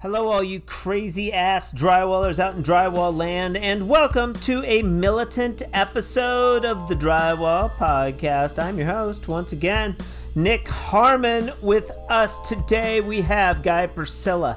Hello, all you crazy ass drywallers out in drywall land, and welcome to a militant episode of the Drywall Podcast. I'm your host, once again, Nick Harmon. With us today, we have Guy Purcella,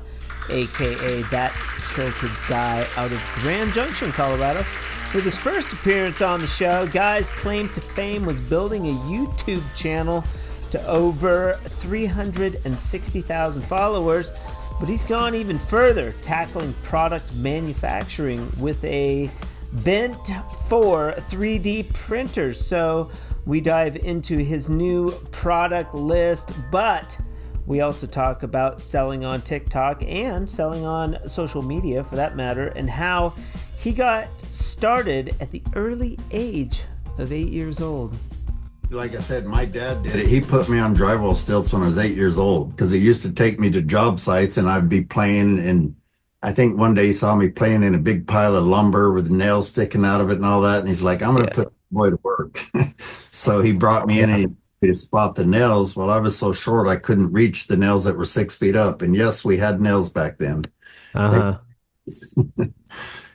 aka that Kilted guy out of Grand Junction, Colorado. With his first appearance on the show, Guy's claim to fame was building a YouTube channel to over 360,000 followers. But he's gone even further, tackling product manufacturing with a bent for 3D printers. So we dive into his new product list, but we also talk about selling on TikTok and selling on social media for that matter, and how he got started at the early age of 8 years old. Like I said, my dad did it. He put me on drywall stilts when I was 8 years old because he used to take me to job sites and I'd be playing. And I think one day he saw me playing in a big pile of lumber with nails sticking out of it and all that. And he's like, I'm going to put the boy to work. So he brought me in and he spot the nails. Well, I was so short, I couldn't reach the nails that were 6 feet up. And yes, we had nails back then.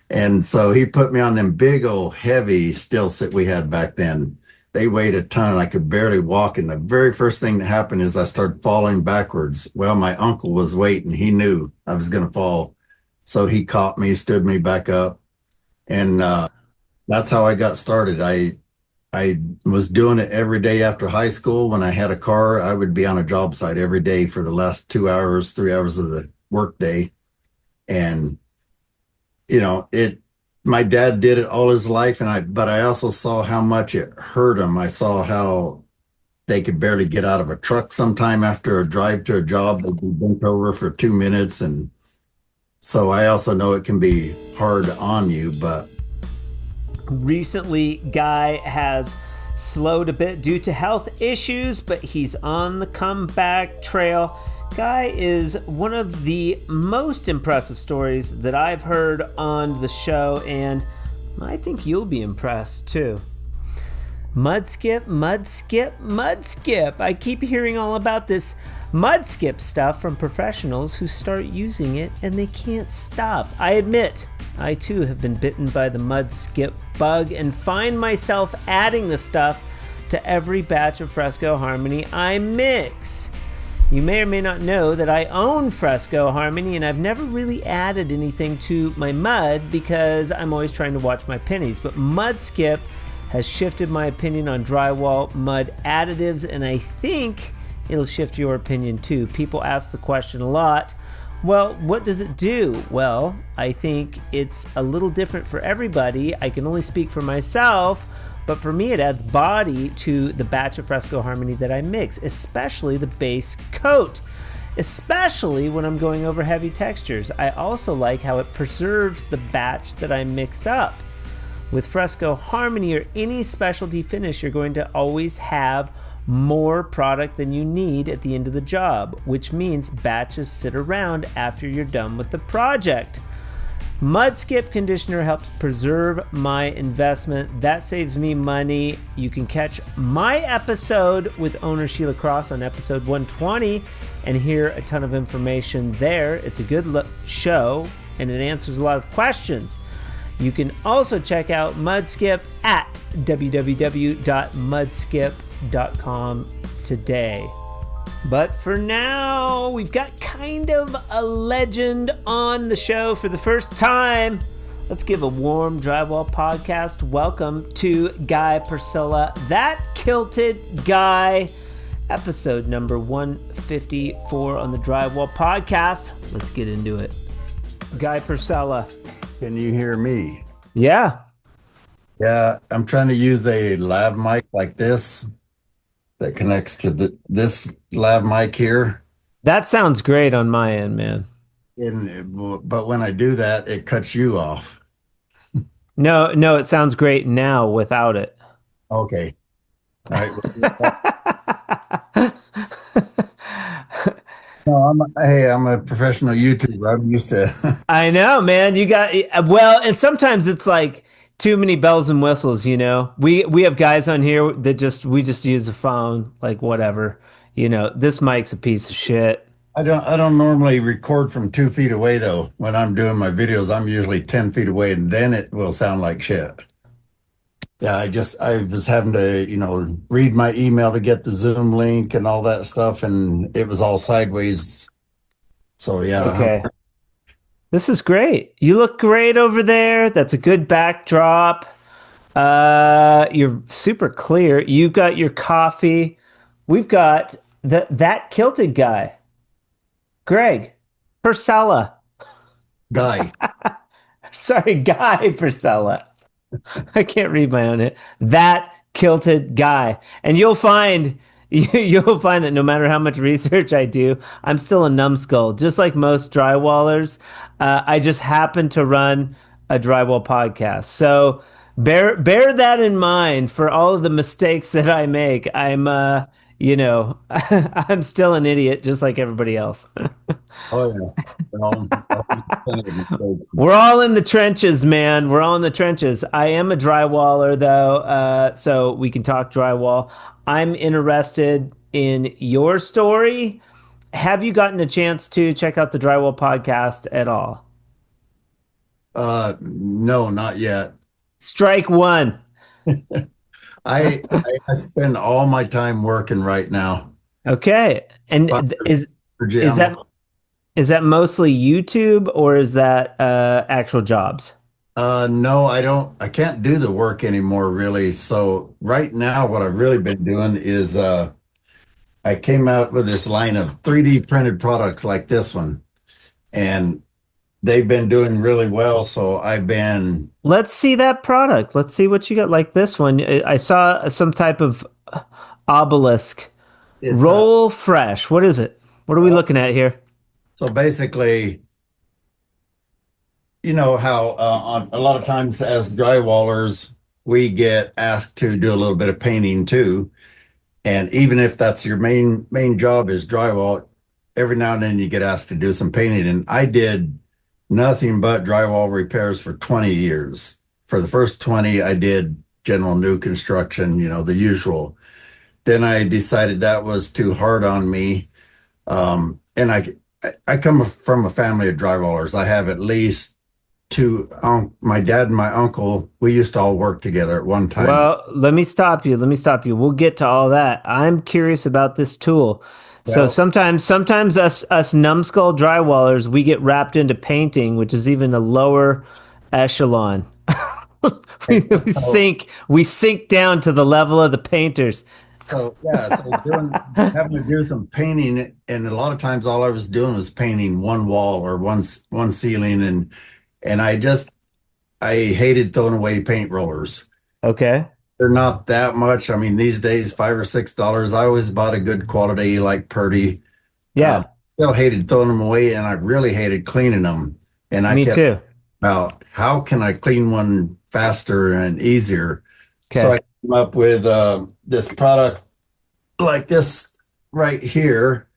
And so he put me on them big old heavy stilts that we had back then. They weighed a ton. I could barely walk. And the very first thing that happened is I started falling backwards. Well, my uncle was waiting. He knew I was going to fall. So he caught me, stood me back up. And that's how I got started. I was doing it every day after high school. When I had a car, I would be on a job site every day for the last 2 hours, 3 hours of the work day. And, you know, my dad did it all his life, but I also saw how much it hurt him. I saw how they could barely get out of a truck sometime after a drive to a job. They'd be bent over for 2 minutes. And so I also know it can be hard on you, but. Recently, Guy has slowed a bit due to health issues, but he's on the comeback trail. Guy is one of the most impressive stories that I've heard on the show, and I think you'll be impressed too. Mud skip. I keep hearing all about this mud skip stuff from professionals who start using it and they can't stop. I admit, I too have been bitten by the mud skip bug and find myself adding the stuff to every batch of Fresco Harmony I mix. You may or may not know that I own Fresco Harmony and I've never really added anything to my mud because I'm always trying to watch my pennies. But Mud Skip has shifted my opinion on drywall mud additives, and I think it'll shift your opinion too. People ask the question a lot, well, what does it do? Well, I think it's a little different for everybody. I can only speak for myself. But for me, it adds body to the batch of Fresco Harmony that I mix, especially the base coat, especially when I'm going over heavy textures. I also like how it preserves the batch that I mix up. With Fresco Harmony or any specialty finish, you're going to always have more product than you need at the end of the job, which means batches sit around after you're done with the project. Mud Skip Conditioner helps preserve my investment. That saves me money. You can catch my episode with owner Sheila Cross on episode 120 and hear a ton of information there. It's a good show and it answers a lot of questions. You can also check out Mud Skip at www.mudskip.com today. But for now, we've got kind of a legend on the show for the first time. Let's give a warm Drywall Podcast welcome to Guy Purcella, that Kilted guy. Episode number 154 on the Drywall Podcast. Let's get into it. Guy Purcella. Can you hear me? Yeah. Yeah, I'm trying to use a lav mic like this that connects to this lav mic here. That sounds great on my end, man. But when I do that, it cuts you off. No, it sounds great now without it. Okay. All right. No, I'm a professional YouTuber. I'm used to. I know, man. And sometimes it's like too many bells and whistles, you know. We have guys on here that we just use the phone, like whatever. You know, this mic's a piece of shit. I don't normally record from 2 feet away though. When I'm doing my videos, I'm usually 10 feet away and then it will sound like shit. Yeah, I was having to, read my email to get the Zoom link and all that stuff, and it was all sideways. So yeah, Okay. This is great. You look great over there. That's a good backdrop. You're super clear. You've got your coffee. We've got that kilted guy, Greg Purcella. guy. Sorry, Guy Purcella. I can't read my own name. That kilted guy, and you'll find that no matter how much research I do, I'm still a numbskull, just like most drywallers. I just happen to run a drywall podcast, so bear that in mind for all of the mistakes that I make. I'm still an idiot, just like everybody else. Oh yeah. Plenty of mistakes. We're all in the trenches, man. We're all in the trenches. I am a drywaller, though, so we can talk drywall. I'm interested in your story. Have you gotten a chance to check out the Drywall Podcast at all? No, not yet. Strike one. I spend all my time working right now. Okay. And is I'm that is that mostly YouTube or is that actual jobs? No, I can't do the work anymore really. So right now what I've really been doing is I came out with this line of 3D printed products like this one, and they've been doing really well. So I've been Let's see that product. Let's see what you got like this one. I saw some type of obelisk. it's Roll fresh. What is it? What are we looking at here? so basically, you know how on a lot of times as drywallers we get asked to do a little bit of painting too. And even if that's your main job is drywall, every now and then you get asked to do some painting. And I did nothing but drywall repairs for 20 years. For the first 20, I did general new construction, the usual. Then I decided that was too hard on me. And I come from a family of drywallers. I have at least two, my dad and my uncle, we used to all work together at one time. Well, let me stop you. Let me stop you. We'll get to all that. I'm curious about this tool. So Well, sometimes us numbskull drywallers, we get wrapped into painting, which is even a lower echelon. so We sink down to the level of the painters. So having to do some painting, and a lot of times all I was doing was painting one wall or one ceiling, and I hated throwing away paint rollers. Okay. They're not that much. I mean, these days $5 or $6. I always bought a good quality like Purdy. Yeah, Still hated throwing them away, and I really hated cleaning them. And I me kept too. about how can I clean one faster and easier? So Okay. I came up with this product like this right here,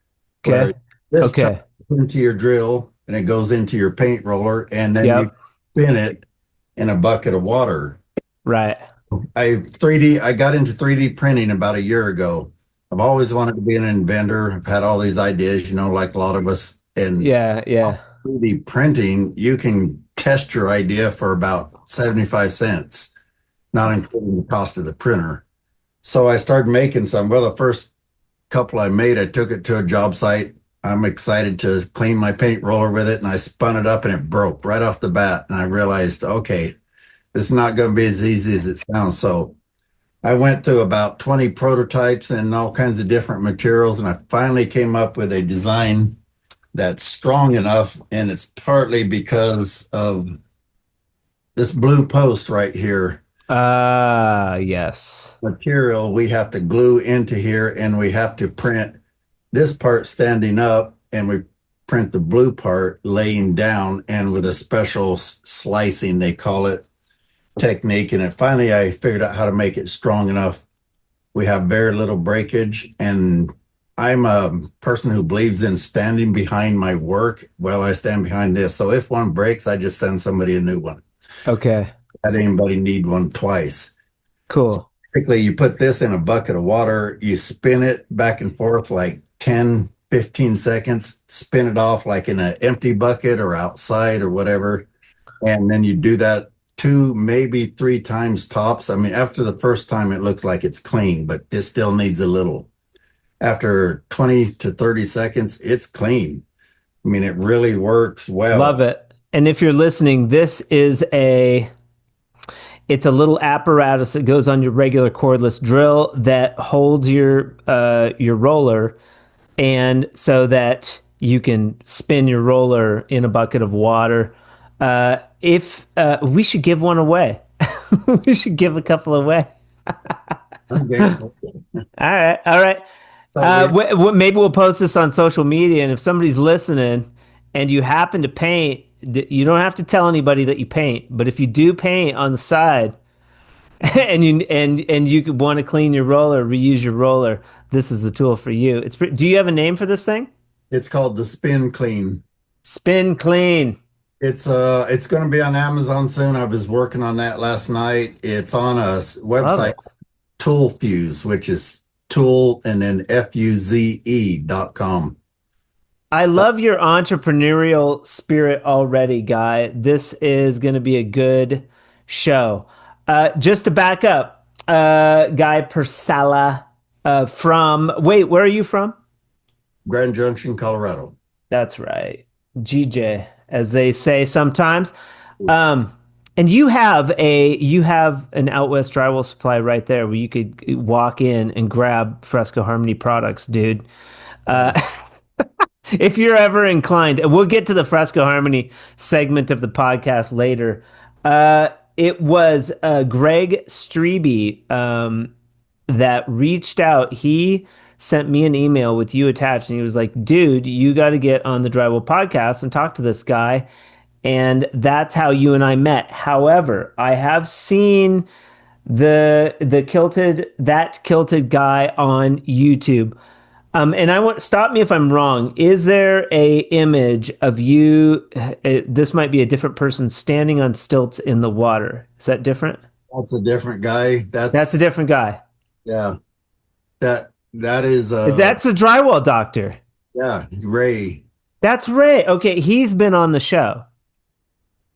where Okay. this Okay. goes into your drill and it goes into your paint roller, and then you Yep. spin it in a bucket of water. Right. I got into 3D printing about a year ago. I've always wanted to be an inventor. I've had all these ideas, like a lot of us. And Yeah. Yeah. 3D printing, you can test your idea for about 75 cents, not including the cost of the printer. So I started making some. Well, the first couple I made, I took it to a job site. I'm excited to clean my paint roller with it, and I spun it up and it broke right off the bat. And I realized, okay, this is not going to be as easy as it sounds. So I went through about 20 prototypes and all kinds of different materials, and I finally came up with a design that's strong enough. And it's partly because of this blue post right here Yes. material we have to glue into here, and we have to print this part standing up, and we print the blue part laying down, and with a special slicing, they call it, technique. And finally I figured out how to make it strong enough. We have very little breakage, and I'm a person who believes in standing behind my work. Well, I stand behind this. So if one breaks, I just send somebody a new one. Okay. That anybody need one twice. So Cool. basically, you put this in a bucket of water, you spin it back and forth like 10, 15 seconds, spin it off like in an empty bucket or outside or whatever. And then you do that 2, maybe 3 times tops. I mean, after the first time, it looks like it's clean, but it still needs a little. After 20 to 30 seconds, it's clean. I mean, it really works well. Love it. And if you're listening, this is it's a little apparatus that goes on your regular cordless drill that holds your roller, and so that you can spin your roller in a bucket of water. If we should give one away, we should give a couple away. Okay. All right. Maybe we'll post this on social media, and if somebody's listening and you happen to paint, you don't have to tell anybody that you paint, but if you do paint on the side and you want to clean your roller, reuse your roller, this is the tool for you. Do you have a name for this thing? It's called the Spin Clean. Spin Clean. It's going to be on Amazon soon. I was working on that last night. It's on a website, Tool Fuse, which is tool and then FUZE.com. I love your entrepreneurial spirit already, Guy. This is going to be a good show. Just to back up, Guy Purcella where are you from? Grand Junction, Colorado. That's right. GJ, as they say sometimes. And you have an Out West drywall supply right there where you could walk in and grab Fresco Harmony products, dude. If you're ever inclined, and we'll get to the Fresco Harmony segment of the podcast later. It was Greg Strebe that reached out. He sent me an email with you attached, and he was like, dude, you got to get on the Drywall Podcast and talk to this guy. And that's how you and I met. However, I have seen the Kilted guy on YouTube. And stop me if I'm wrong. Is there a image of you? This might be a different person standing on stilts in the water. Is that different? That's a different guy. That's a different guy. Yeah. That is that's a drywall doctor. Yeah, Ray. That's Ray. Okay, he's been on the show.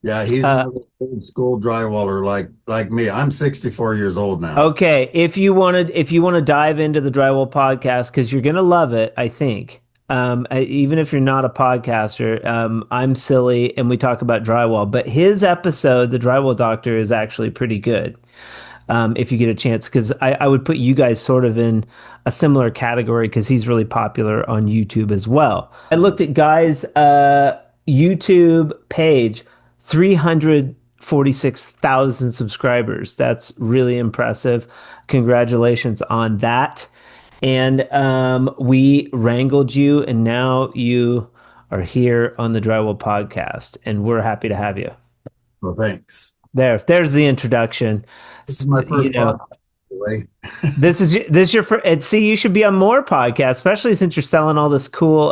Yeah, he's an old school drywaller like me. I'm 64 years old now. Okay, if you want to dive into the Drywall Podcast, because you're gonna love it, I think. Even if you're not a podcaster, I'm silly and we talk about drywall. But his episode, The Drywall Doctor, is actually pretty good. If you get a chance, because I would put you guys sort of in a similar category because he's really popular on YouTube as well. I looked at Guy's YouTube page. 346,000 subscribers. That's really impressive. Congratulations on that. And we wrangled you, and now you are here on the Drywall Podcast, and we're happy to have you. Well, thanks. There's the introduction. This is my first podcast. this is your first. See, you should be on more podcasts, especially since you're selling all this cool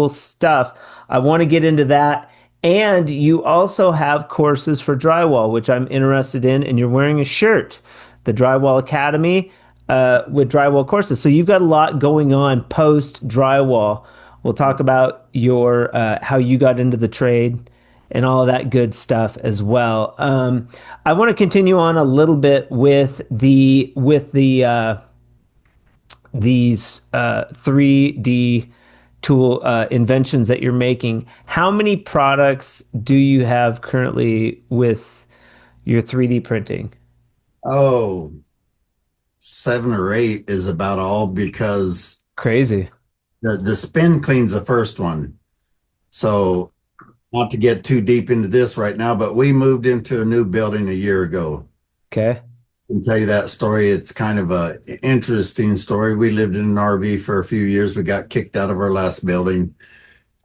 stuff. I want to get into that. And you also have courses for drywall, which I'm interested in, and you're wearing a shirt, the Drywall Academy with drywall courses. So you've got a lot going on post drywall. We'll talk about your how you got into the trade and all of that good stuff as well. I want to continue on a little bit with these 3D tool inventions that you're making. How many products do you have currently with your 3D printing? Oh, 7 or 8 is about all, because crazy. The Spin Clean's the first one. So not to get too deep into this right now, but we moved into a new building a year ago. Okay. I can tell you that story. It's kind of a interesting story. We lived in an RV for a few years. We got kicked out of our last building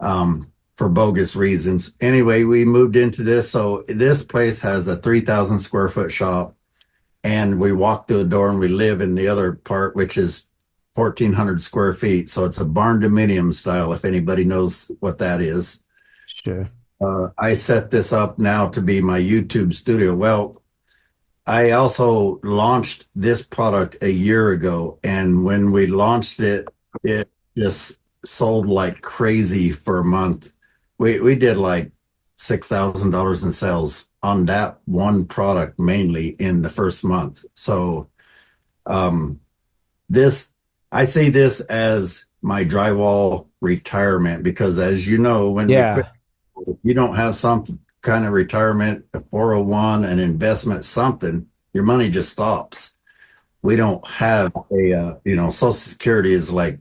for bogus reasons. Anyway, we moved into this. So this place has a 3,000 square foot shop, and we walk through the door and we live in the other part, which is 1,400 square feet. So it's a barn dominium style, if anybody knows what that is. Sure. I set this up now to be my YouTube studio. Well, I also launched this product a year ago, and when we launched it, it just sold like crazy for a month. We did like $6,000 in sales on that one product mainly in the first month. So this I see this as my drywall retirement because as you know, when you quit, Yeah. if you don't have some kind of retirement, a 401, an investment, something, your money just stops. We don't have a, Social Security is like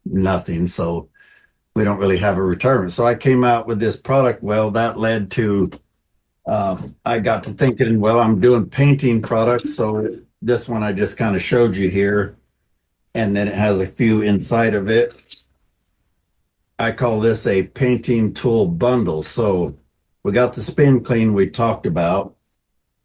nothing. So we don't really have a retirement. So I came out with this product. Well, that led to, I got to thinking, well, I'm doing painting products. So this one I just kind of showed you here. And then it has a few inside of it. I call this a painting tool bundle. So we got the spin clean we talked about.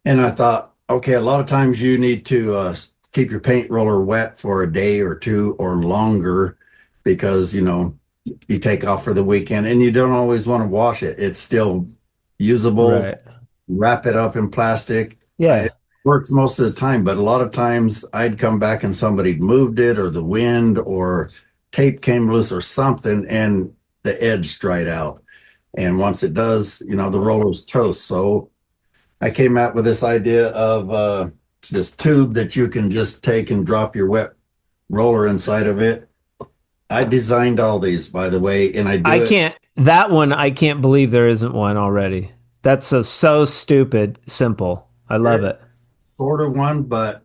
And I thought, okay, a lot of times you need to keep your paint roller wet for a day or two or longer because, you take off for the weekend and you don't always want to wash it. It's still usable. Right. Wrap it up in plastic. Yeah. It works most of the time, but a lot of times I'd come back and somebody moved it or the wind or tape came loose or something and the edge dried out. And once it does, the roller's toast. So I came out with this idea of this tube that you can just take and drop your wet roller inside of it. I designed all these, by the way, and I can't believe there isn't one already. That's so stupid simple. I love it. Sort of one, but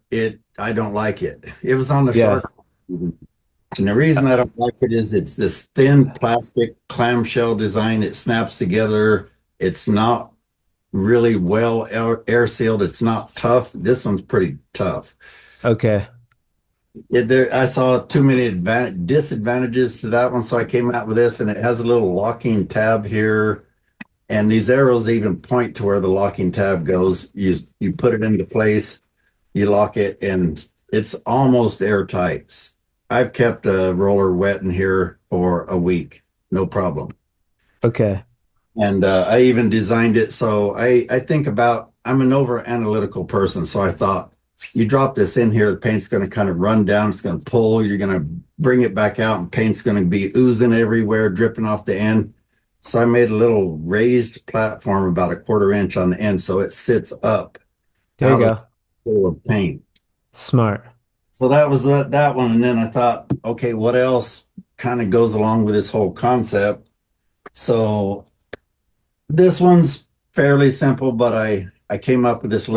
I don't like it. It was on the Yeah. shark. And the reason I don't like it is it's this thin plastic clamshell design. It snaps together. It's not really well air sealed. It's not tough. This one's pretty tough. Okay. I saw too many disadvantages to that one, so I came out with this, and it has a little locking tab here, and these arrows even point to where the locking tab goes. You put it into place, you lock it, and it's almost airtight. I've kept a roller wet in here for a week, no problem. Okay. And I even designed it so I'm an over analytical person, so I thought, you drop this in here, the paint's going to kind of run down, it's going to pull, you're going to bring it back out, and paint's going to be oozing everywhere, dripping off the end. So I made a little raised platform about a 1/4 inch on the end, so it sits up There you out go. full of paint. Smart. So that was that one. And then I thought, okay, what else kind of goes along with this whole concept? So this one's fairly simple, but I came up with this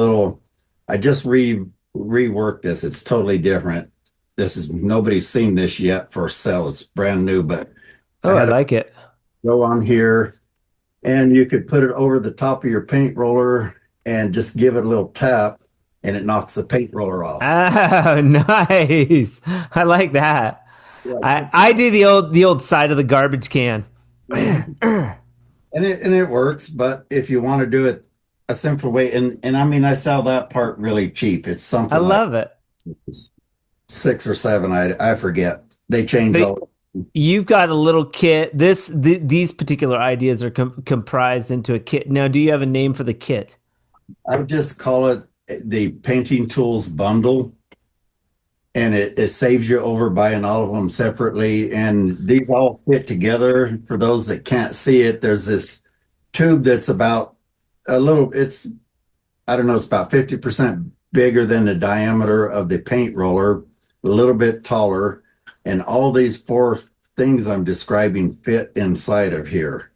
I just reworked this. It's totally different. Nobody's seen this yet for sale. It's brand new, but Oh, I I had to like it. go on here and you could put it over the top of your paint roller and just give it a little tap and it knocks the paint roller off. Oh, nice. I like that. I do the old side of the garbage can. And it works, but if you want to do it a simple way, and I mean I sell that part really cheap. It's I something like love it. 6 or 7. I forget. They change So all. you've got a little kit. These particular ideas are comprised into a kit. Now, do you have a name for the kit? I just call it the painting tools bundle, and it saves you over buying all of them separately. And these all fit together. For those that can't see it, there's this tube that's about I don't know, it's about 50% bigger than the diameter of the paint roller, a little bit taller, and all these 4 things I'm describing fit inside of here.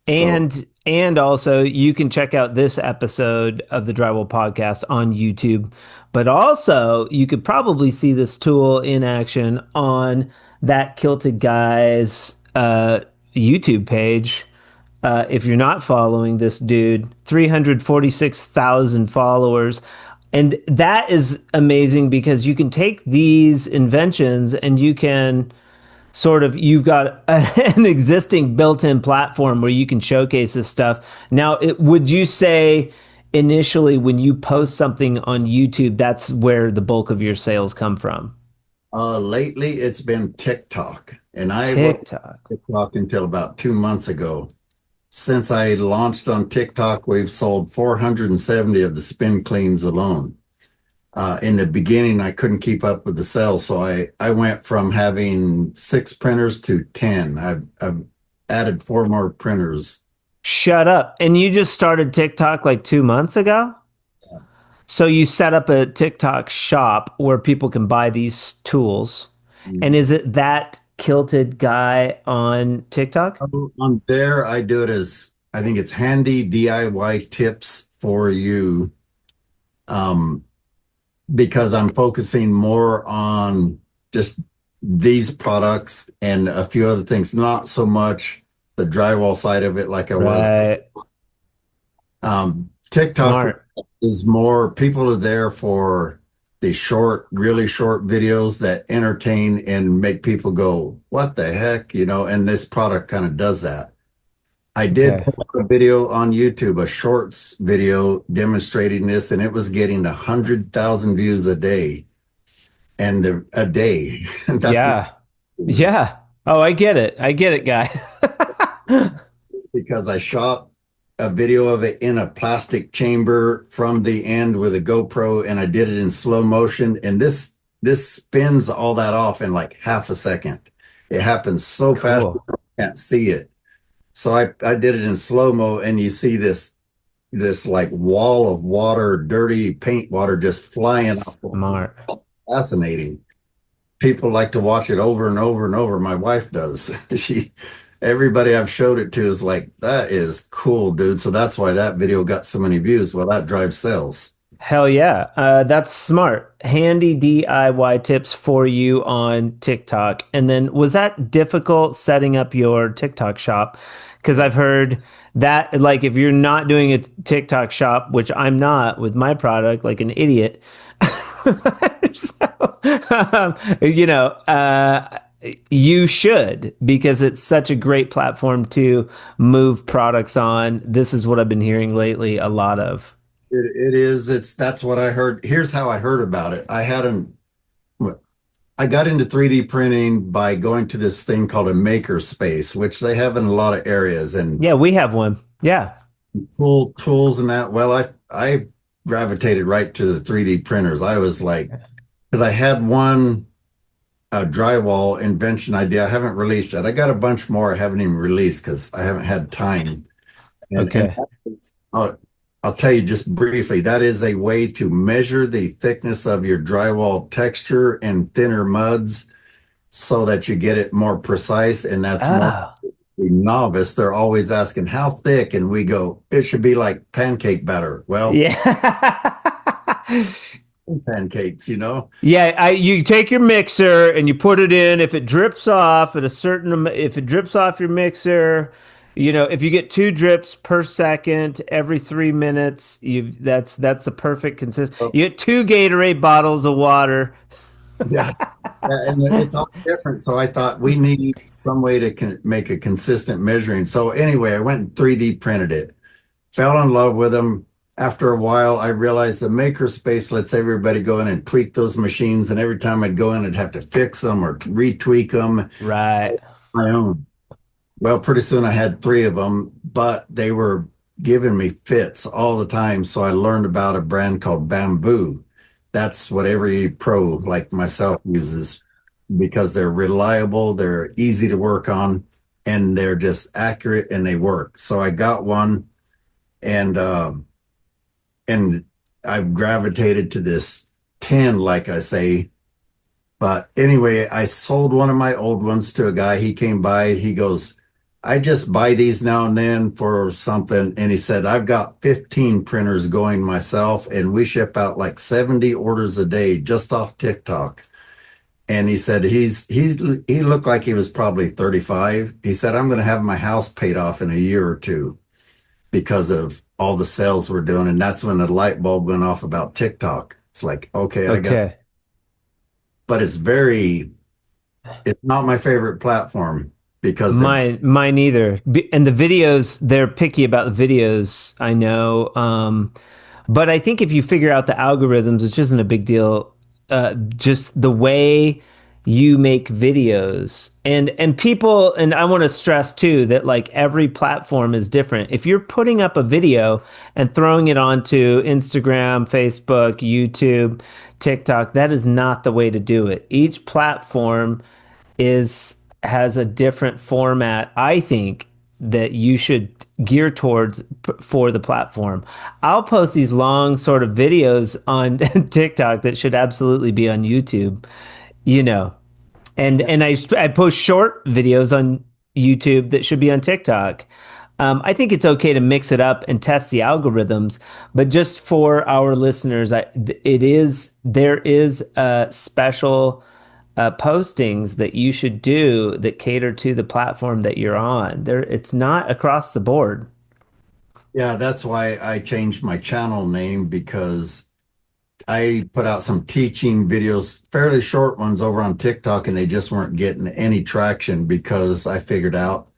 So And also you can check out this episode of the Drywall Podcast on YouTube, but also you could probably see this tool in action on that Kilted Guys YouTube page. If you're not following this dude, 346,000 followers. And that is amazing because you can take these inventions and you can you've got an existing built-in platform where you can showcase this stuff. Now, would you say initially when you post something on YouTube, that's where the bulk of your sales come from? lately it's been TikTok, and I wasn't TikTok. on TikTok until about 2 months ago. Since I launched on TikTok, we've sold 470 of the spin cleans alone. In the beginning, I couldn't keep up with the sales, so I went from having 6 printers to 10. I've added 4 more printers. Shut up. And you just started TikTok like 2 months ago? So you set up a TikTok shop where people can buy these tools. And is it that kilted guy on TikTok? On there, I do it as I think it's handy DIY tips for you. Um, because I'm focusing more on just these products and a few other things, not so much the drywall side of it like I was. Right. TikTok Smart. is more people are there for the short, really short videos that entertain and make people go, what the heck? And this product kind of does that. I did Okay. put out a video on YouTube, a shorts video demonstrating this, and it was getting 100,000 views a day. And a day. That's Yeah. Yeah. Oh, I get it. I get it, guy. because I shot a video of it in a plastic chamber from the end with a GoPro, and I did it in slow motion. And this spins all that off in like half a second. It happens so fast Cool. you can't see it. So I did it in slow mo, and you see this like wall of water, dirty paint water just flying up. Smart. Fascinating. People like to watch it over and over and over. My wife does. Everybody I've showed it to is like, that is cool, dude. So that's why that video got so many views. Well, that drives sales. Hell yeah. That's smart. Handy DIY tips for you on TikTok. And then was that difficult setting up your TikTok shop? Because I've heard that, like, if you're not doing a TikTok shop, which I'm not with my product, like an idiot, so, you know, you should, because it's such a great platform to move products on. This is what I've been hearing lately a lot of. It is. That's what I heard. Here's how I heard about it. I got into 3D printing by going to this thing called a maker space, which they have in a lot of areas, and Yeah, we have one. Yeah. cool tools and that. Well, I gravitated right to the 3D printers. I was like, because I had one drywall invention idea I haven't released yet. I got a bunch more I haven't even released because I haven't had time. And Okay. I'll tell you just briefly, that is a way to measure the thickness of your drywall texture and thinner muds so that you get it more precise. And that's more Oh, the novice. They're always asking how thick, and we go, it should be like pancake batter. Well, yeah. pancakes. Yeah, you take your mixer and you put it in. If it drips off at a certain, if it drips off your mixer, if you get 2 drips per second every 3 minutes, that's the perfect consist. You get 2 Gatorade bottles of water. Yeah. Yeah, and it's all different. So I thought we need some way to make a consistent measuring. So anyway, I went and 3D printed it, fell in love with them. After a while, I realized the maker space lets everybody go in and tweak those machines. And every time I'd go in, I'd have to fix them or retweak them. Right. My own. Well, pretty soon I had 3 of them, but they were giving me fits all the time. So I learned about a brand called Bamboo. That's what every pro like myself uses because they're reliable, they're easy to work on, and they're just accurate and they work. So I got one, and and I've gravitated to this 10, like I say. But anyway, I sold one of my old ones to a guy. He came by, he goes, I just buy these now and then for something. And he said, I've got 15 printers going myself, and we ship out like 70 orders a day just off TikTok. And he said he looked like he was probably 35. He said, I'm going to have my house paid off in a year or two because of all the sales we're doing. And that's when the light bulb went off about TikTok. It's like, okay, Okay. but it's not my favorite platform because Mine either. And the videos, they're picky about the videos, I know. But I think if you figure out the algorithms, which isn't a big deal, just the way you make videos and people, and I want to stress too that like every platform is different. If you're putting up a video and throwing it onto Instagram, Facebook, YouTube, TikTok, that is not the way to do it. Each platform is has a different format, I think, that you should gear towards for the platform. I'll post these long sort of videos on TikTok that should absolutely be on YouTube, you know. And I post short videos on YouTube that should be on TikTok. I think it's okay to mix it up and test the algorithms, but just for our listeners, there is special postings that you should do that cater to the platform that you're on. There, it's not across the board. Yeah, that's why I changed my channel name because I put out some teaching videos, fairly short ones over on TikTok, and they just weren't getting any traction because I figured out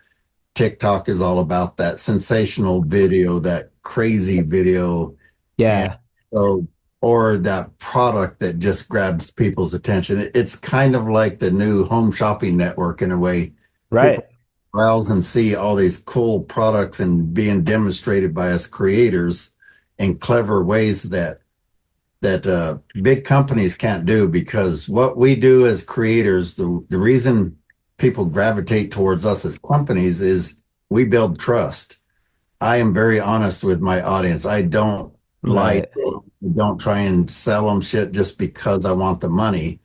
TikTok is all about that sensational video, that crazy video, and Yeah, so or that product that just grabs people's attention. It's kind of like the new home shopping network in a way. right. People browse and see all these cool products and being demonstrated by us creators in clever ways that big companies can't do, because what we do as creators, the reason people gravitate towards us as companies is we build trust. I am very honest with my audience. I don't lie. Right. I don't try and sell them shit just because I want the money.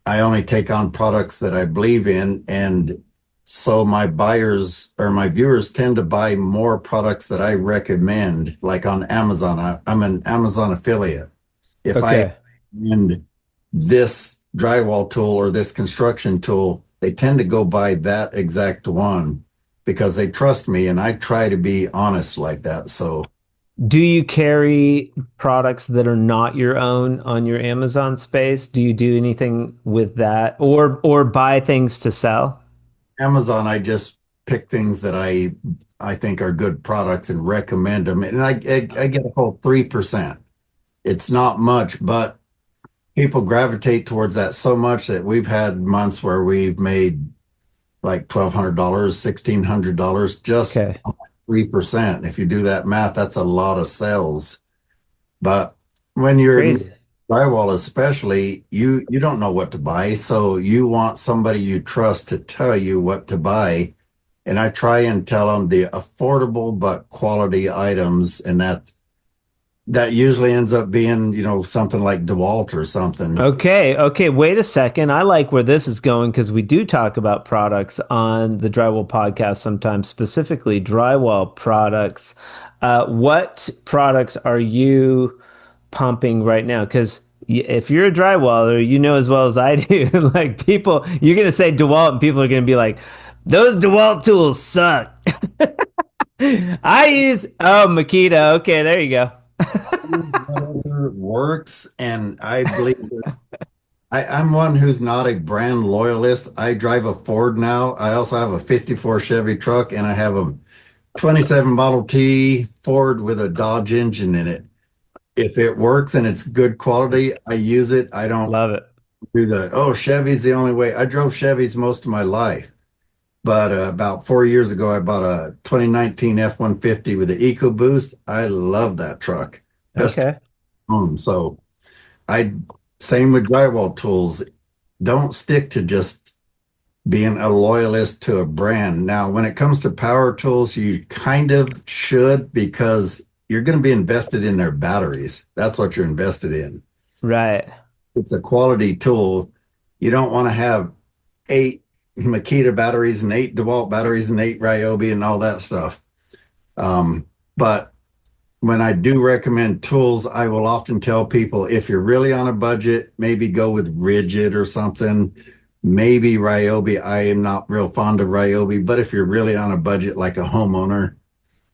I only take on products that I believe in. And so my buyers or my viewers tend to buy more products that I recommend, like on Amazon. I'm an Amazon affiliate. If I Okay. recommend this drywall tool or this construction tool, they tend to go buy that exact one because they trust me, and I try to be honest like that. So Do you carry products that are not your own on your Amazon space? Do you do anything with that or buy things to sell? Amazon, I just pick things that I think are good products and recommend them, and I get a whole 3%. It's not much, but people gravitate towards that so much that we've had months where we've made like $1,200, $1,600 just Okay. 3%. If you do that math, that's a lot of sales. But when you're in Crazy. drywall, especially, you don't know what to buy, so you want somebody you trust to tell you what to buy. And I try and tell them the affordable but quality items, and that usually ends up being, something like DeWalt or something. Okay, okay, wait a second. I like where this is going because we do talk about products on the Drywall podcast sometimes, specifically drywall products. What products are you pumping right now? Because if you're a drywaller, you know as well as I do, like people, you're going to say DeWalt and people are going to be like, those DeWalt tools suck. I use, oh, Makita. Okay, there you go. Whatever works, and I believe I'm one who's not a brand loyalist. I drive a Ford now. I also have a 54 Chevy truck, and I have a 27 Model T Ford with a Dodge engine in it. If it works and it's good quality, I use it. I don't Love it. do Chevy's the only way. I drove Chevys most of my life. But about 4 years ago, I bought a 2019 F-150 with the EcoBoost. I love that truck. Best truck Okay. home. So I same with drywall tools. Don't stick to just being a loyalist to a brand. Now, when it comes to power tools, you kind of should, because you're going to be invested in their batteries. That's what you're invested in. Right. It's a quality tool. You don't want to have 8 Makita batteries and 8 DeWalt batteries and 8 Ryobi and all that stuff. But when I do recommend tools, I will often tell people, if you're really on a budget, maybe go with Rigid or something. Maybe Ryobi. I am not real fond of Ryobi, but if you're really on a budget like a homeowner,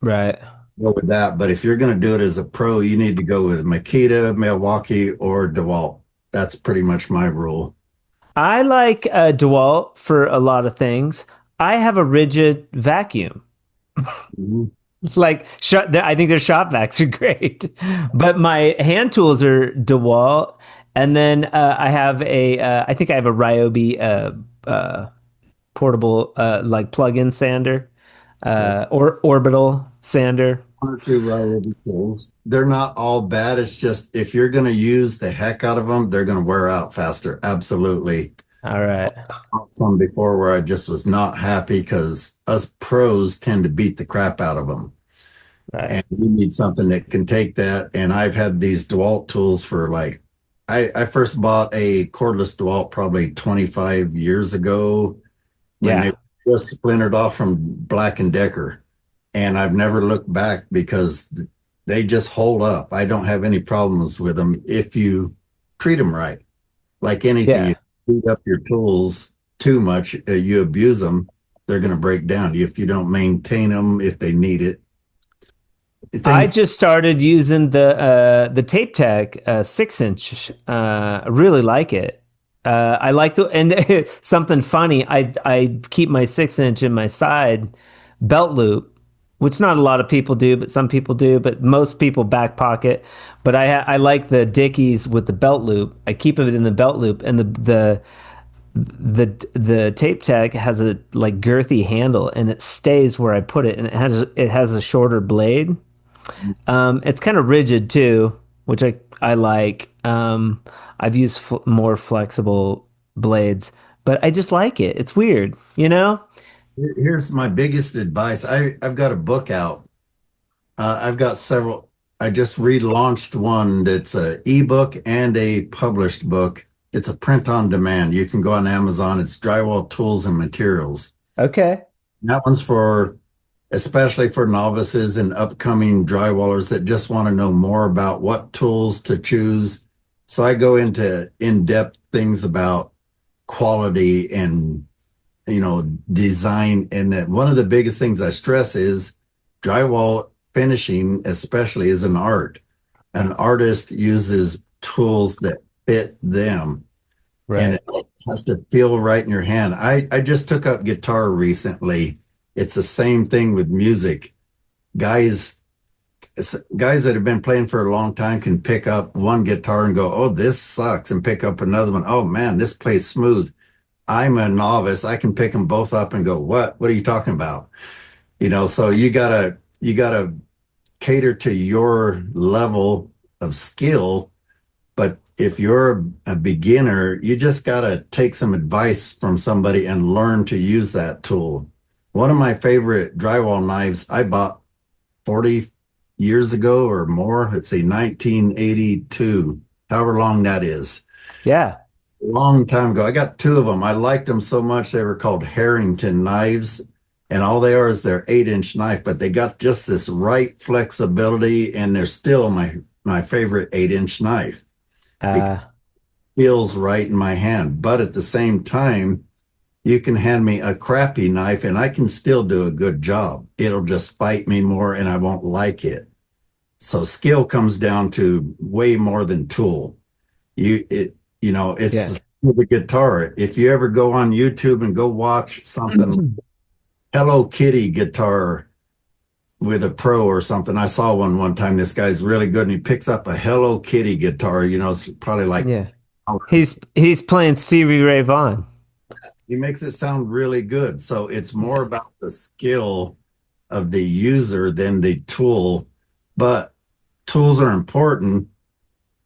Right. go with that. But if you're going to do it as a pro, you need to go with Makita, Milwaukee, or DeWalt. That's pretty much my rule. I like DeWalt for a lot of things. I have a Rigid vacuum. Mhm. Like, I think their shop vacs are great, but my hand tools are DeWalt, And then I have I think I have a Ryobi portable like plug-in sander or orbital sander. One or two Ryobi tools. They're not all bad. It's just if you're going to use the heck out of them, they're going to wear out faster. Absolutely. All right. Some before where I just was not happy because us pros tend to beat the crap out of them. Right. And you need something that can take that. And I've had these DeWalt tools for like, I first bought a cordless DeWalt probably 25 years ago when they Yeah. just splintered off from Black and Decker. And I've never looked back because they just hold up. I don't have any problems with them if you treat them right. Like anything, Yeah. if you beat up your tools too much, you abuse them, they're going to break down. If you don't maintain them, if they need it, I things. just started using the Tape Tech 6 inch. I really like it. I like the and something funny. I keep my 6 inch in my side belt loop, which not a lot of people do, but some people do. But most people back pocket. But I like the Dickies with the belt loop. I keep it in the belt loop, and the Tape Tech has a like girthy handle, and it stays where I put it, and it has a shorter blade. It's kind of rigid too, which I like. I've used more flexible blades, but I just like it. It's weird, you know? Here's my biggest advice. I've got a book out. I've got several. I just relaunched one that's a ebook and a published book. It's a print on demand. You can go on Amazon. It's Drywall Tools and Materials. Okay. That one's for especially for novices and upcoming drywallers that just want to know more about what tools to choose. So I go into in-depth things about quality and design. And that one of the biggest things I stress is drywall finishing, especially, is an art. An artist uses tools that fit them and Right. it has to feel right in your hand. I just took up guitar recently. It's the same thing with music. Guys, guys that have been playing for a long time can pick up one guitar and go, "Oh, this sucks," and pick up another one. "Oh man, this plays smooth." I'm a novice. I can pick them both up and go, "What? What are you talking about?" So you gotta cater to your level of skill. But if you're a beginner, you just gotta take some advice from somebody and learn to use that tool. One of my favorite drywall knives I bought 40 years ago or more. Let's see, 1982, however long that is. Yeah. Long time ago. I got two of them. I liked them so much. They were called Harrington knives. And all they are is they're 8-inch knife, but they got just this right flexibility. And they're still my favorite 8-inch knife. Because Uh, it feels right in my hand. But at the same time, you can hand me a crappy knife and I can still do a good job. It'll just fight me more and I won't like it. So skill comes down to way more than tool. yeah. It's with the guitar. If you ever go on YouTube and go watch something, Hello Kitty guitar with a pro or something. I saw one time. This guy's really good and he picks up a Hello Kitty guitar. It's probably like Yeah. He's playing Stevie Ray Vaughan. he makes it sound really good. So it's more about the skill of the user than the tool. But tools are important,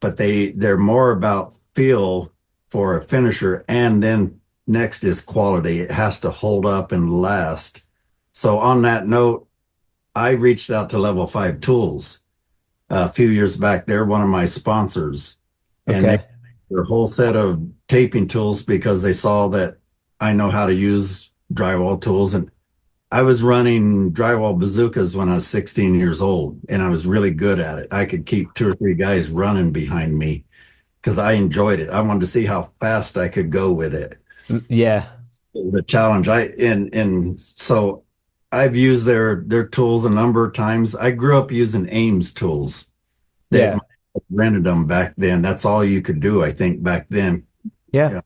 but they're more about feel for a finisher. And then next is quality. It has to hold up and last. So on that note, I reached out to Level 5 Tools a few years back. They're one of my sponsors. And Okay. their whole set of taping tools because they saw that I know how to use drywall tools. And I was running drywall bazookas when I was 16 years old, and I was really good at it. I could keep two or three guys running behind me because I enjoyed it. I wanted to see how fast I could go with it. Yeah. It was a challenge. And so I've used their tools a number of times. I grew up using Ames tools. They Yeah. rented them back then. That's all you could do, I think, back then. Yeah. Yeah,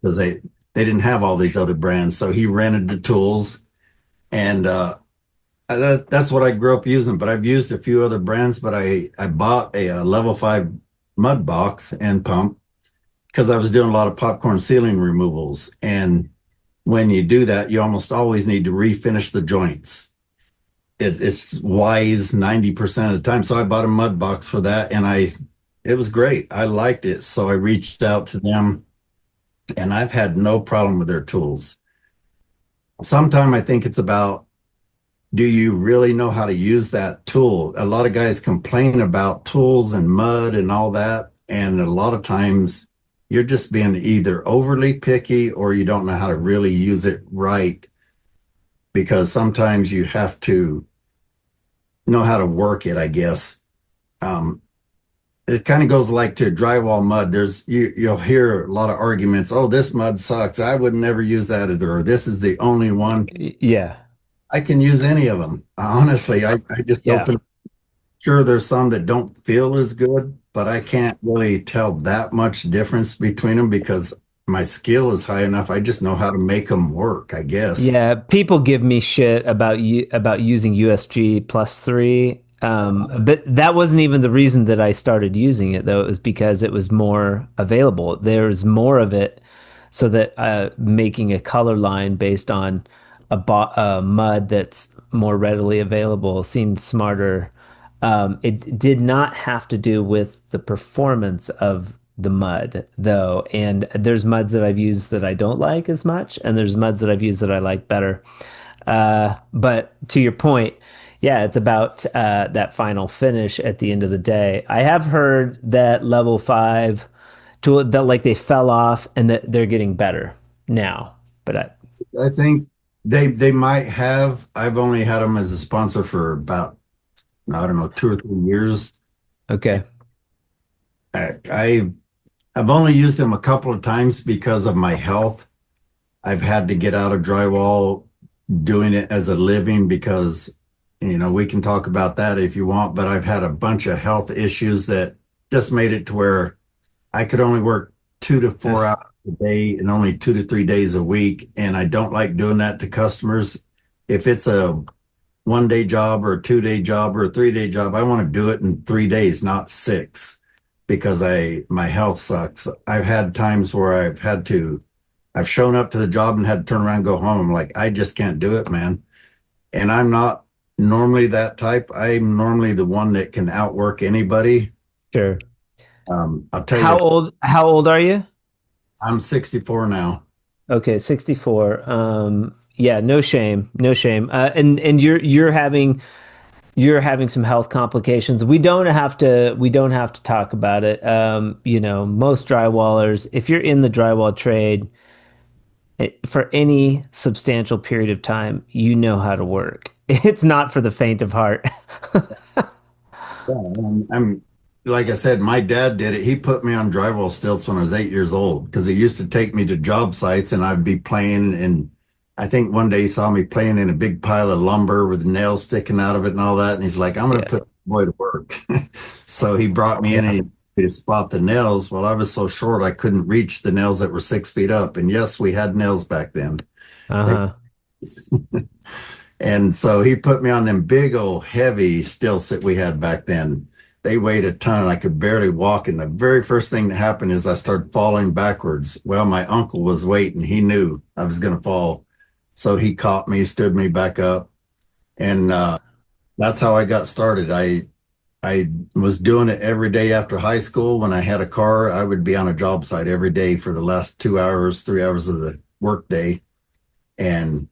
because they didn't have all these other brands. So he rented the tools, and that's what I grew up using. But I've used a few other brands. But I bought a Level 5 mud box and pump, because I was doing a lot of popcorn ceiling removals. And when you do that, you almost always need to refinish the joints. It's wise 90% of the time. So I bought a mud box for that, and it was great. I liked it. So I reached out to them, and I've had no problem with their tools. Sometimes I think it's about, do you really know how to use that tool? A lot of guys complain about tools and mud and all that. And a lot of times you're just being either overly picky or you don't know how to really use it right, because sometimes you have to know how to work it, I guess. It kind of goes like to drywall mud. You'll hear a lot of arguments. Oh, this mud sucks. I would never use that either. Or this is the only one. Yeah. I can use any of them. Honestly, I just Yeah. open. Sure, there's some that don't feel as good, but I can't really tell that much difference between them because my skill is high enough. I just know how to make them work, I guess. Yeah, people give me shit about about using USG plus three. But that wasn't even the reason that I started using it, though. It was because it was more available. There's more of it, so that making a color line based on a mud that's more readily available seemed smarter. It did not have to do with the performance of the mud, though. And there's muds that I've used that I don't like as much, and there's muds that I've used that I like better. But to your point, yeah, it's about that final finish at the end of the day. I have heard that level five to that like they fell off and that they're getting better now. But I think they might have. I've only had them as a sponsor for about, I don't know, 2 or 3 years. okay, I've only used them a couple of times because of my health. I've had to get out of drywall doing it as a living because, we can talk about that if you want, but I've had a bunch of health issues that just made it to where I could only work 2 to 4 hours a day and only 2 to 3 days a week. And I don't like doing that to customers. If it's a 1 day job or a 2 day job or a 3 day job, I want to do it in 3 days, not six, because my health sucks. I've had times where I've shown up to the job and had to turn around and go home. I'm like, I just can't do it, man. And I'm not normally that type. I'm normally the one that can outwork anybody. sure. I'll tell How you, old? How old are you? I'm 64 now. Okay, 64. Yeah, no shame, no shame. And you're having some health complications. We don't have to talk about it. Most drywallers, if you're in the drywall trade for any substantial period of time, you know how to work. It's not for the faint of heart. Yeah, I'm like I said, my dad did it. He put me on drywall stilts when I was 8 years old because he used to take me to job sites and I'd be playing. And I think one day he saw me playing in a big pile of lumber with nails sticking out of it and all that. And he's like, I'm going to Yeah, put the boy to work. So he brought me in yeah. and he to spot the nails. Well, I was so short, I couldn't reach the nails that were 6 feet up. And yes, we had nails back then. They Uh-huh. And so he put me on them big old heavy stilts that we had back then. They weighed a ton. I could barely walk. And the very first thing that happened is I started falling backwards. Well, my uncle was waiting. He knew I was going to fall. So he caught me, stood me back up. And that's how I got started. I was doing it every day after high school. When I had a car, I would be on a job site every day for the last 2 hours, 3 hours of the workday. And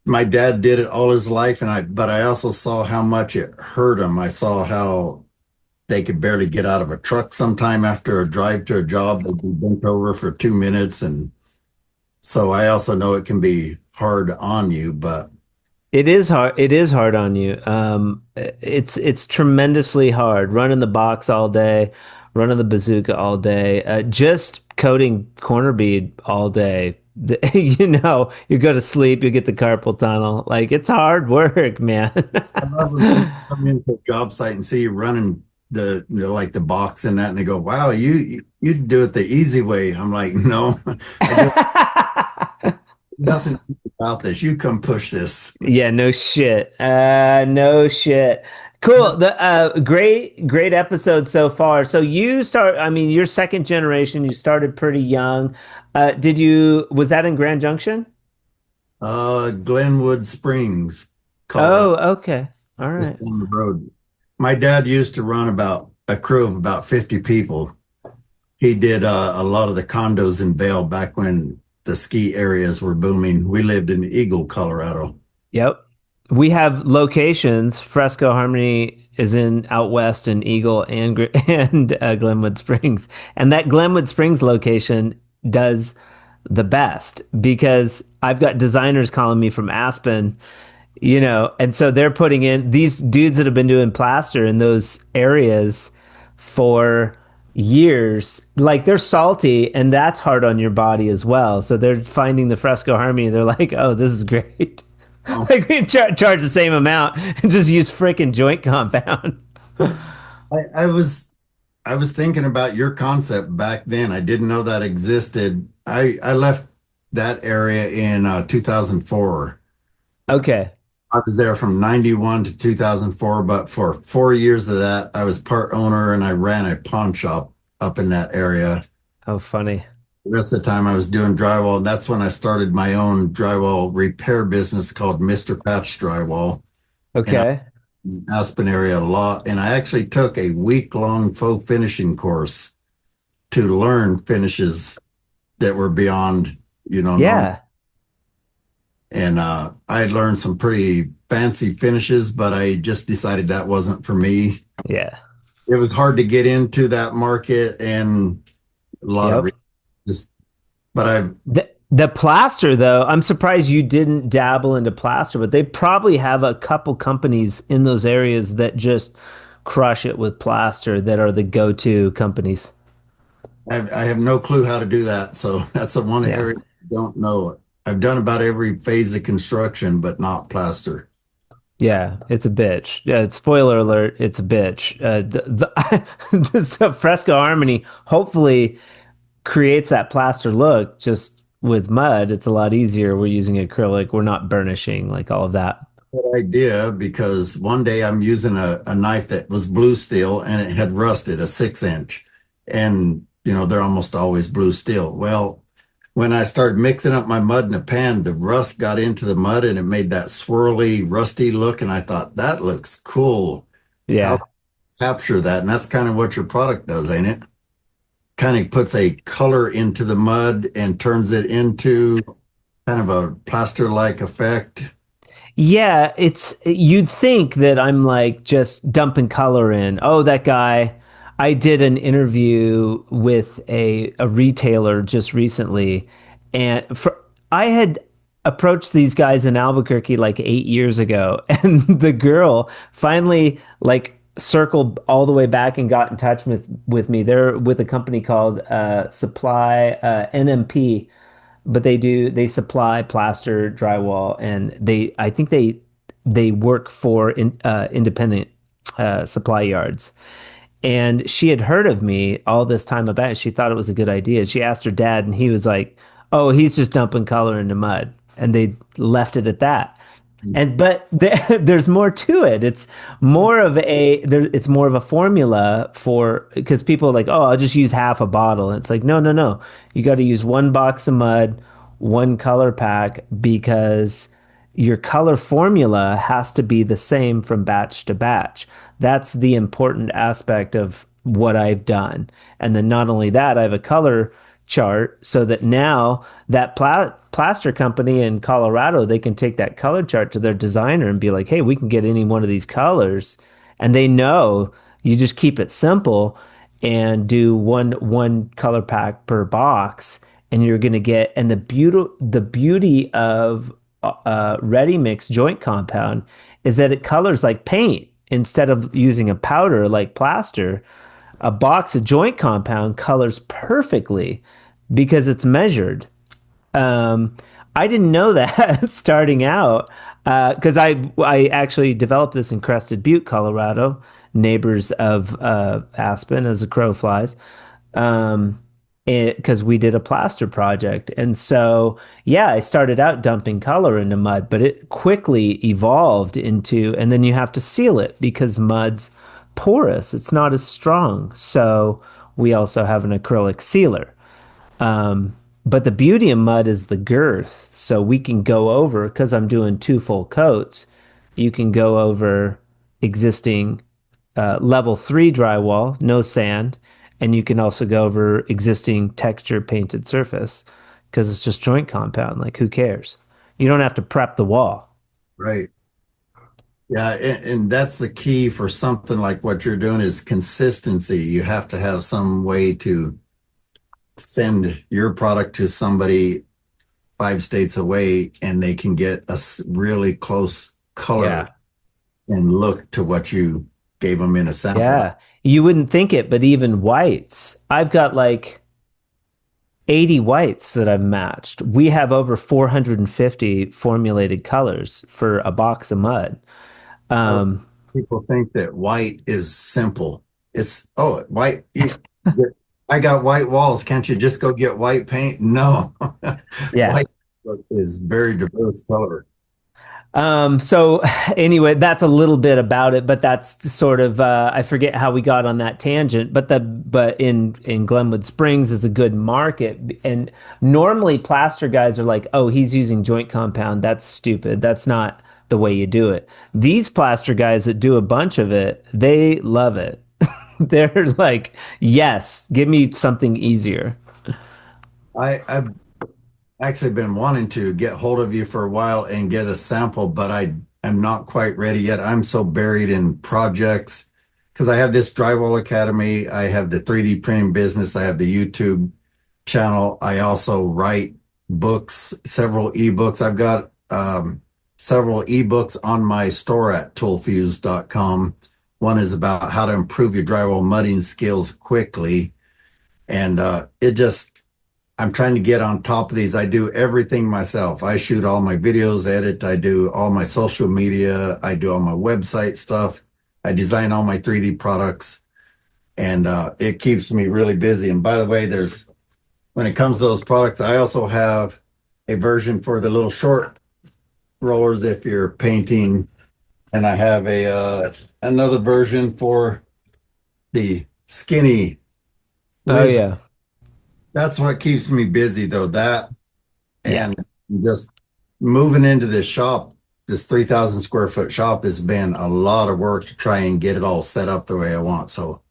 my dad did it all his life, but I also saw how much it hurt him. I saw how they could barely get out of a truck sometime after a drive to a job. They'd be bent over for 2 minutes. And so I also know it can be hard on you, but It is hard. It is hard on you. It's tremendously hard running the box all day, running the bazooka all day, just coating corner bead all day. You go to sleep, you get the carpal tunnel. Like it's hard work, man. I love when people come into a job site and see you running like the box and that, and they go, wow, you do it the easy way. I'm like, no, I do nothing about this. You come push this. Yeah, no shit. No shit. Cool. The great episode so far. So you start, I mean, you're second generation, you started pretty young. Was that in Grand Junction? Glenwood Springs, Colorado, Oh, okay. All just right. down the road. My dad used to run about a crew of about 50 people. He did a lot of the condos in Vail back when the ski areas were booming. We lived in Eagle, Colorado. Yep. We have locations. Fresco Harmony is in out west in Eagle and Glenwood Springs, and that Glenwood Springs location does the best because I've got designers calling me from Aspen, and so they're putting in these dudes that have been doing plaster in those areas for years. Like they're salty, and that's hard on your body as well. So they're finding the Fresco Harmony, and they're like, "Oh, this is great." Oh, Like we charge the same amount and just use freaking joint compound. I was thinking about your concept back then. I didn't know that existed. I left that area in 2004. Okay. I was there from 91 to 2004, but for 4 years of that, I was part owner and I ran a pawn shop up in that area. Oh, funny. The rest of the time I was doing drywall. And that's when I started my own drywall repair business called Mr. Patch Drywall. And I Okay. was in Aspen area a lot. And I actually took a week-long faux finishing course to learn finishes that were beyond, normal. Yeah. And I had learned some pretty fancy finishes, but I just decided that wasn't for me. Yeah. It was hard to get into that market and a lot of Yep. just, but I, The plaster though, I'm surprised you didn't dabble into plaster, but they probably have a couple companies in those areas that just crush it with plaster that are the go-to companies. I have no clue how to do that. So that's the one Yeah. area I don't know. I've done about every phase of construction, but not plaster. Yeah, it's a bitch. Spoiler alert, it's a bitch. This Fresco Harmony hopefully creates that plaster look just with mud. It's a lot easier. We're using acrylic. We're not burnishing like all of that. Good idea, because one day I'm using a knife that was blue steel and it had rusted, a 6 inch. And, they're almost always blue steel. Well, when I started mixing up my mud in a pan, the rust got into the mud and it made that swirly, rusty look. And I thought, that looks cool. How Yeah. to capture that? And that's kind of what your product does, ain't it? Kind of puts a color into the mud and turns it into kind of a plaster-like effect. Yeah, you'd think that I'm like just dumping color in. Oh, that guy. I did an interview with a retailer just recently, and I had approached these guys in Albuquerque like 8 years ago, and the girl finally like circled all the way back and got in touch with me. They're with a company called Supply NMP, but they supply plaster drywall, and I think they work for independent supply yards. And she had heard of me all this time about it. She thought it was a good idea. She asked her dad, and he was like, "Oh, he's just dumping color into mud," and they left it at that. There's more to it. It's more of a formula for, because people are like, "Oh, I'll just use half a bottle." And it's like, no, no, no. You got to use one box of mud, one color pack, because your color formula has to be the same from batch to batch. That's the important aspect of what I've done. And then not only that, I have a color chart so that now that plaster company in Colorado, they can take that color chart to their designer and be like, "Hey, we can get any one of these colors." And they know you just keep it simple and do one color pack per box, and you're going to get, and the beauty of ready mix joint compound is that it colors like paint instead of using a powder like plaster. A box of joint compound colors perfectly because it's measured. um, I didn't know that starting out, because I actually developed this in Crested Butte, Colorado, neighbors of Aspen as the crow flies. Um, because we did a plaster project. And so, yeah, I started out dumping color into mud, but it quickly evolved into, and then you have to seal it because mud's porous. It's not as strong. So we also have an acrylic sealer. But the beauty of mud is the girth. So we can go over, because I'm doing two full coats, you can go over existing level 3 drywall, no sand, and you can also go over existing texture painted surface because it's just joint compound. Like, who cares? You don't have to prep the wall. Right. Yeah, and that's the key for something like what you're doing is consistency. You have to have some way to send your product to somebody 5 states away and they can get a really close color Yeah. and look to what you gave them in a sample. Yeah. You wouldn't think it, but even whites, I've got like 80 whites that I've matched. We have over 450 formulated colors for a box of mud. People think that white is simple. It's, oh, white. I got white walls. Can't you just go get white paint? No. Yeah. White is very diverse color. So anyway, that's a little bit about it, but that's sort of I forget how we got on that tangent, but in Glenwood Springs is a good market, and normally plaster guys are like, oh, he's using joint compound. That's stupid. That's not the way you do it. These plaster guys that do a bunch of it, they love it. They're like, yes, give me something easier. I've actually been wanting to get hold of you for a while and get a sample, but I am not quite ready yet. I'm so buried in projects because I have this Drywall Academy. I have the 3D printing business. I have the YouTube channel. I also write books, several ebooks. I've got several ebooks on my store at toolfuse.com. One is about how to improve your drywall mudding skills quickly. And I'm trying to get on top of these. I do everything myself. I shoot all my videos, edit. I do all my social media. I do all my website stuff. I design all my 3D products. And it keeps me really busy. And by the way, when it comes to those products, I also have a version for the little short rollers if you're painting. And I have another version for the skinny. Oh yeah. That's what keeps me busy though. That Yeah. and just moving into this shop, this 3,000 square foot shop has been a lot of work to try and get it all set up the way I want. So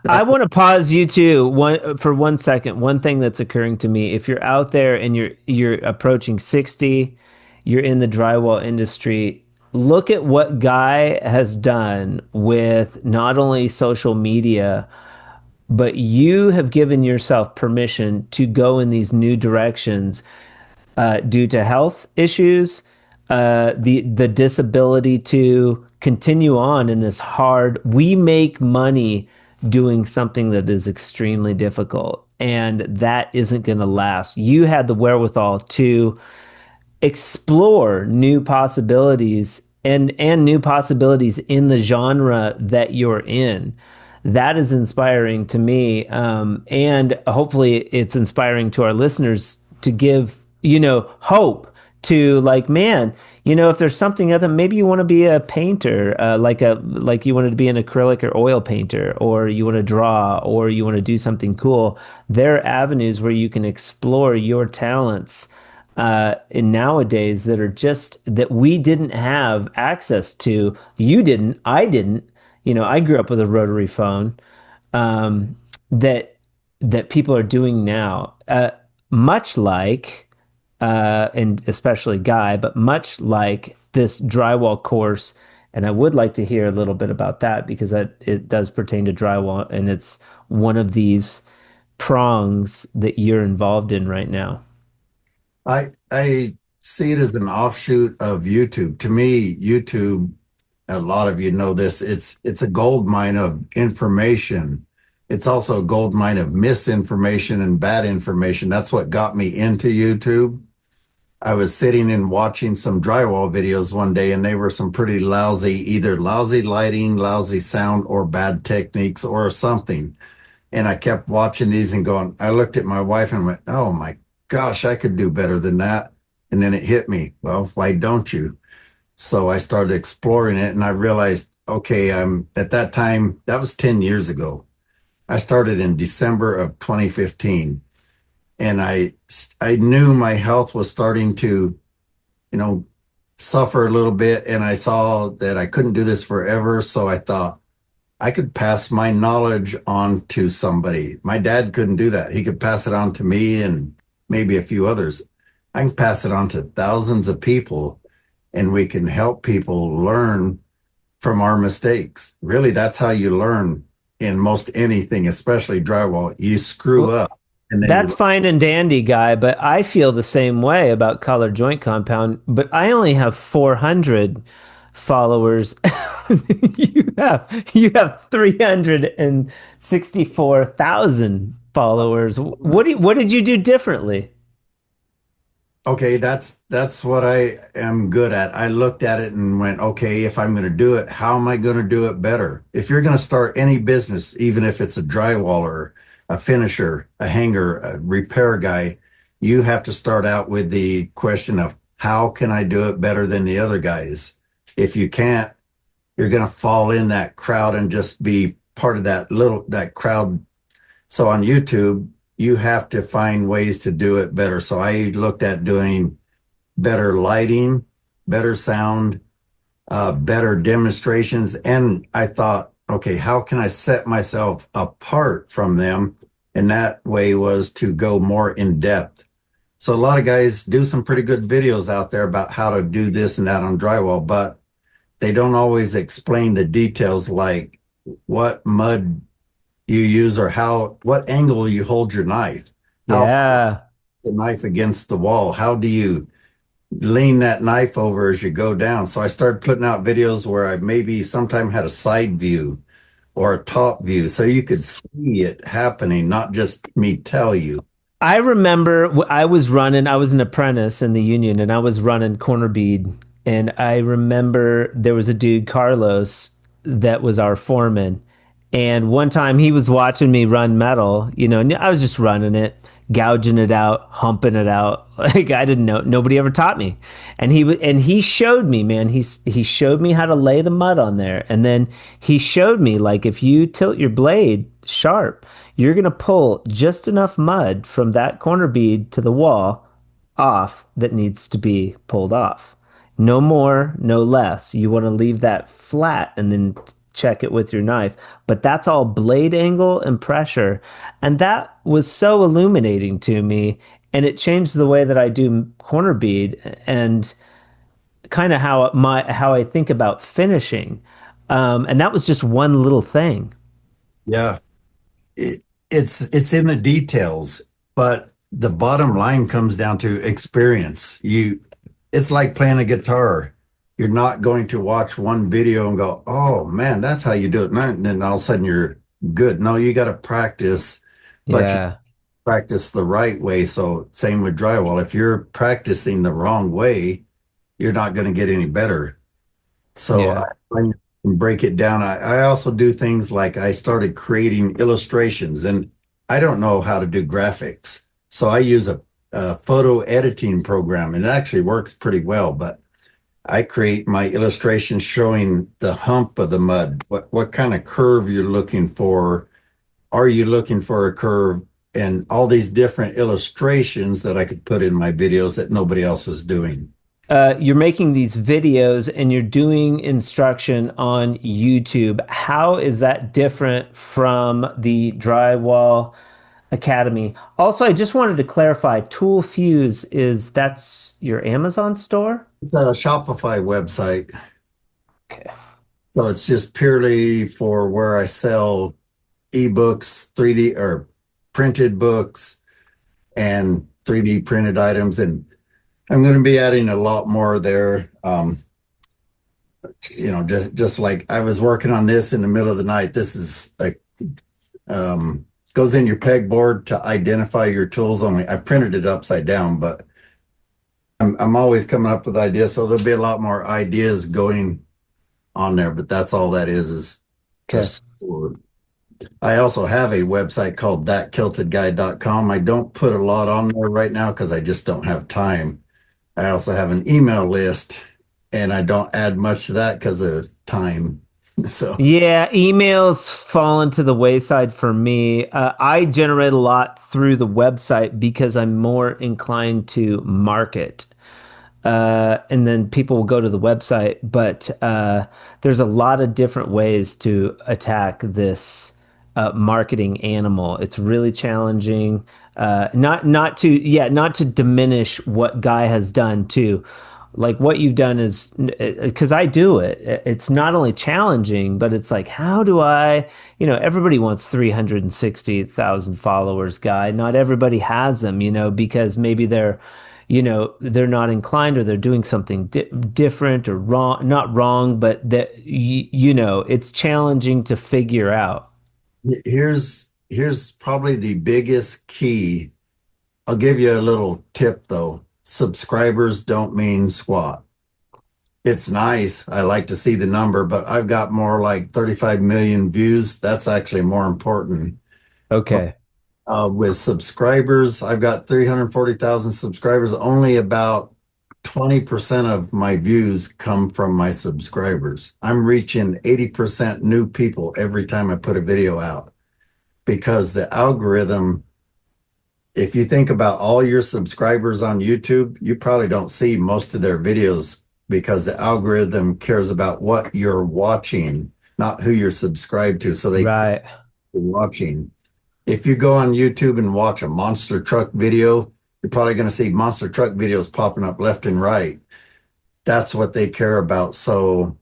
I want to pause you too for 1 second. One thing that's occurring to me: if you're out there and you're approaching 60, you're in the drywall industry. Look at what Guy has done with not only social media, but you have given yourself permission to go in these new directions due to health issues, the disability to continue on in this hard. We make money doing something that is extremely difficult, and that isn't going to last. You had the wherewithal to explore new possibilities and new possibilities in the genre that you're in. That is inspiring to me, and hopefully it's inspiring to our listeners to give hope to, like, man, if there's something other, maybe you want to be a painter, like you wanted to be an acrylic or oil painter, or you want to draw, or you want to do something cool. There are avenues where you can explore your talents in nowadays that we didn't have access to. You didn't, I didn't. I grew up with a rotary phone that people are doing now, much like, and especially Guy, but much like this drywall course. And I would like to hear a little bit about that because it does pertain to drywall, and it's one of these prongs that you're involved in right now. I see it as an offshoot of YouTube. To me, YouTube, a lot of you know this, it's a gold mine of information. It's also a gold mine of misinformation and bad information. That's what got me into YouTube. I was sitting and watching some drywall videos one day, and they were some pretty either lousy lighting, lousy sound, or bad techniques or something. And I kept watching these and going, I looked at my wife and went, oh my gosh, I could do better than that. And then it hit me. Well, why don't you? So I started exploring it and I realized, okay, I'm at that time, that was 10 years ago. I started in December of 2015 and I knew my health was starting to, you know, suffer a little bit. And I saw that I couldn't do this forever. So I thought I could pass my knowledge on to somebody. My dad couldn't do that. He could pass it on to me and maybe a few others. I can pass it on to thousands of people and we can help people learn from our mistakes. Really, that's how you learn in most anything, especially drywall. You screw Well, up and then that's fine and dandy, guy, but I feel the same way about color joint compound, but I only have 400 followers. You have 364,000 followers. What did you do differently? okay, that's what I am good at. I looked at it and went, okay, if I'm going to do it, how am I going to do it better? If you're going to start any business, even if it's a drywaller, a finisher, a hanger, a repair guy, you have to start out with the question of how can I do it better than the other guys? If you can't, you're going to fall in that crowd and just be part of that crowd. So on YouTube, you have to find ways to do it better. So I looked at doing better lighting, better sound, better demonstrations. And I thought, okay, how can I set myself apart from them? And that way was to go more in depth. So a lot of guys do some pretty good videos out there about how to do this and that on drywall, but they don't always explain the details like what mud you use or what angle you hold your knife, how Yeah. the knife against the wall, how do you lean that knife over as you go down. So I started putting out videos where I maybe sometime had a side view or a top view so you could see it happening, not just me tell you. I remember I was an apprentice in the union and I was running corner bead. And I remember there was a dude, Carlos, that was our foreman. And one time he was watching me run metal, and I was just running it, gouging it out, humping it out. Like I didn't know, nobody ever taught me. And he showed me, man, he showed me how to lay the mud on there. And then he showed me like if you tilt your blade sharp, you're going to pull just enough mud from that corner bead to the wall off that needs to be pulled off. No more, no less. You want to leave that flat and then check it with your knife. But that's all blade angle and pressure. And that was so illuminating to me. And it changed the way that I do corner bead and kind of how I think about finishing. And that was just one little thing. Yeah, it's in the details, but the bottom line comes down to experience. It's like playing a guitar. You're not going to watch one video and go, oh man, that's how you do it, man. And then all of a sudden you're good. No, you got to practice, but you Yeah. practice the right way. So same with drywall. If you're practicing the wrong way, you're not going to get any better. So I Yeah. try and break it down. I also do things like I started creating illustrations and I don't know how to do graphics. So I use a photo editing program and it actually works pretty well, but I create my illustrations showing the hump of the mud, what kind of curve you're looking for. Are you looking for a curve? And all these different illustrations that I could put in my videos that nobody else was doing. You're making these videos and you're doing instruction on YouTube. How is that different from the Drywall Academy? Also, I just wanted to clarify, Tool Fuse that's your Amazon store? It's a Shopify website. Okay. So it's just purely for where I sell ebooks, 3D or printed books and 3D printed items. And I'm going to be adding a lot more there. Just like I was working on this in the middle of the night. This is like, goes in your pegboard to identify your tools only. I printed it upside down, but I'm always coming up with ideas. So there'll be a lot more ideas going on there, but that's all that is Okay. a sword. I also have a website called thatkiltedguy.com. I don't put a lot on there right now because I just don't have time. I also have an email list and I don't add much to that because of time. So, Yeah, emails fall into the wayside for me. I generate a lot through the website because I'm more inclined to market. And then people will go to the website. But there's a lot of different ways to attack this marketing animal. It's really challenging. Not to diminish what Guy has done too. Like what you've done is because I do it. It's not only challenging, but it's like, how do I, everybody wants 360,000 followers, Guy. Not everybody has them, because maybe they're not inclined or they're doing something different or wrong, not wrong, but that it's challenging to figure out. here's probably the biggest key. I'll give you a little tip though. Subscribers don't mean squat. It's nice. I like to see the number, but I've got more like 35 million views. That's actually more important. But Okay. with subscribers, I've got 340,000 subscribers. Only about 20% of my views come from my subscribers. I'm reaching 80% new people every time I put a video out because the algorithm, if you think about all your subscribers on YouTube, you probably don't see most of their videos because the algorithm cares about what you're watching, not who you're subscribed to. So they Right. watching. If you go on YouTube and watch a monster truck video, you're probably going to see monster truck videos popping up left and right. That's what they care about. So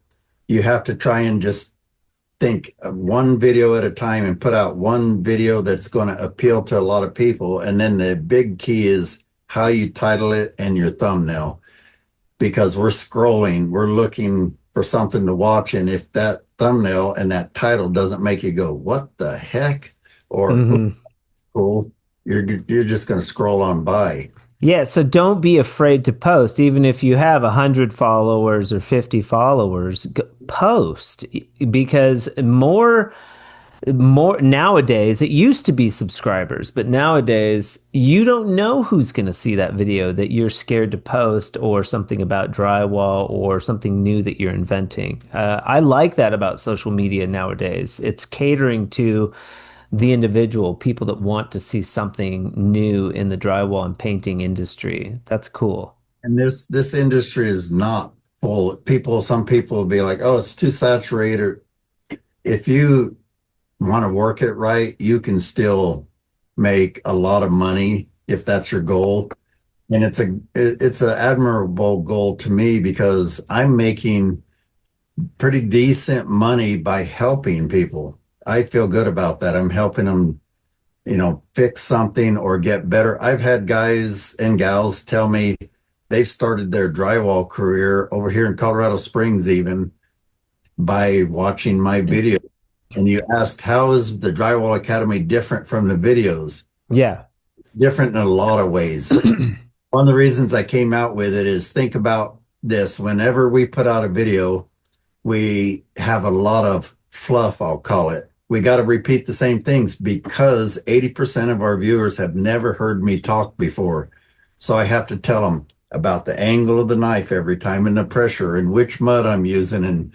you have to try and just think of one video at a time and put out one video that's going to appeal to a lot of people. And then the big key is how you title it and your thumbnail, because we're scrolling, we're looking for something to watch. And if that thumbnail and that title doesn't make you go, what the heck? Or Hmm. cool, you're just going to scroll on by. Yeah, so don't be afraid to post, even if you have 100 followers or 50 followers. Post because more nowadays, it used to be subscribers, but nowadays you don't know who's going to see that video that you're scared to post, or something about drywall or something new that you're inventing. I like that about social media nowadays. It's catering to the individual, people that want to see something new in the drywall and painting industry. That's cool. And this industry is not full. Some people will be like, oh, it's too saturated. If you want to work it right, you can still make a lot of money if that's your goal. And it's an admirable goal to me because I'm making pretty decent money by helping people. I feel good about that. I'm helping them, fix something or get better. I've had guys and gals tell me they've started their drywall career over here in Colorado Springs, even by watching my video. And you ask, how is the Drywall Academy different from the videos? Yeah. It's different in a lot of ways. One of the reasons I came out with it is think about this. Whenever we put out a video, we have a lot of fluff, I'll call it. We got to repeat the same things because 80% of our viewers have never heard me talk before. So I have to tell them about the angle of the knife every time and the pressure and which mud I'm using and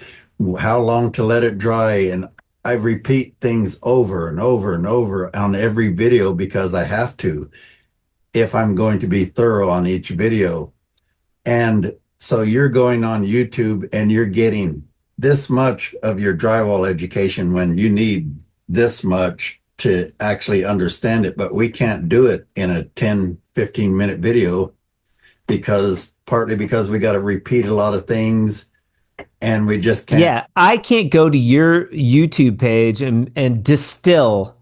how long to let it dry. And I repeat things over and over and over on every video because I have to if I'm going to be thorough on each video. And so you're going on YouTube and you're getting this much of your drywall education when you need this much to actually understand it. But we can't do it in a 10, 15-minute video partly because we got to repeat a lot of things and we just can't. Yeah, I can't go to your YouTube page and distill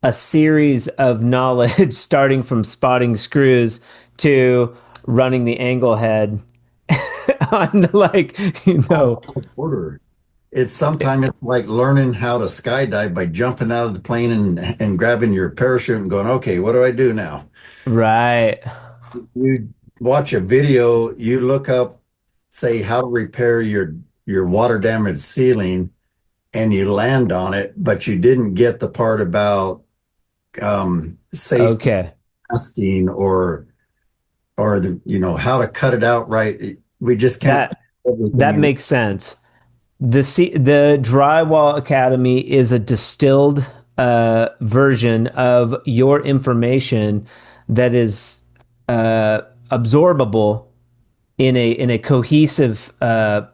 a series of knowledge starting from spotting screws to running the angle head on like, Order. It's sometimes it's like learning how to skydive by jumping out of the plane and grabbing your parachute and going, okay, what do I do now? right. You watch a video, you look up, say how to repair your water damaged ceiling, and you land on it, but you didn't get the part about safe Okay. masking or how to cut it out right. We just can't That put everything that in. makes sense. The Drywall Academy is a distilled version of your information that is absorbable in a cohesive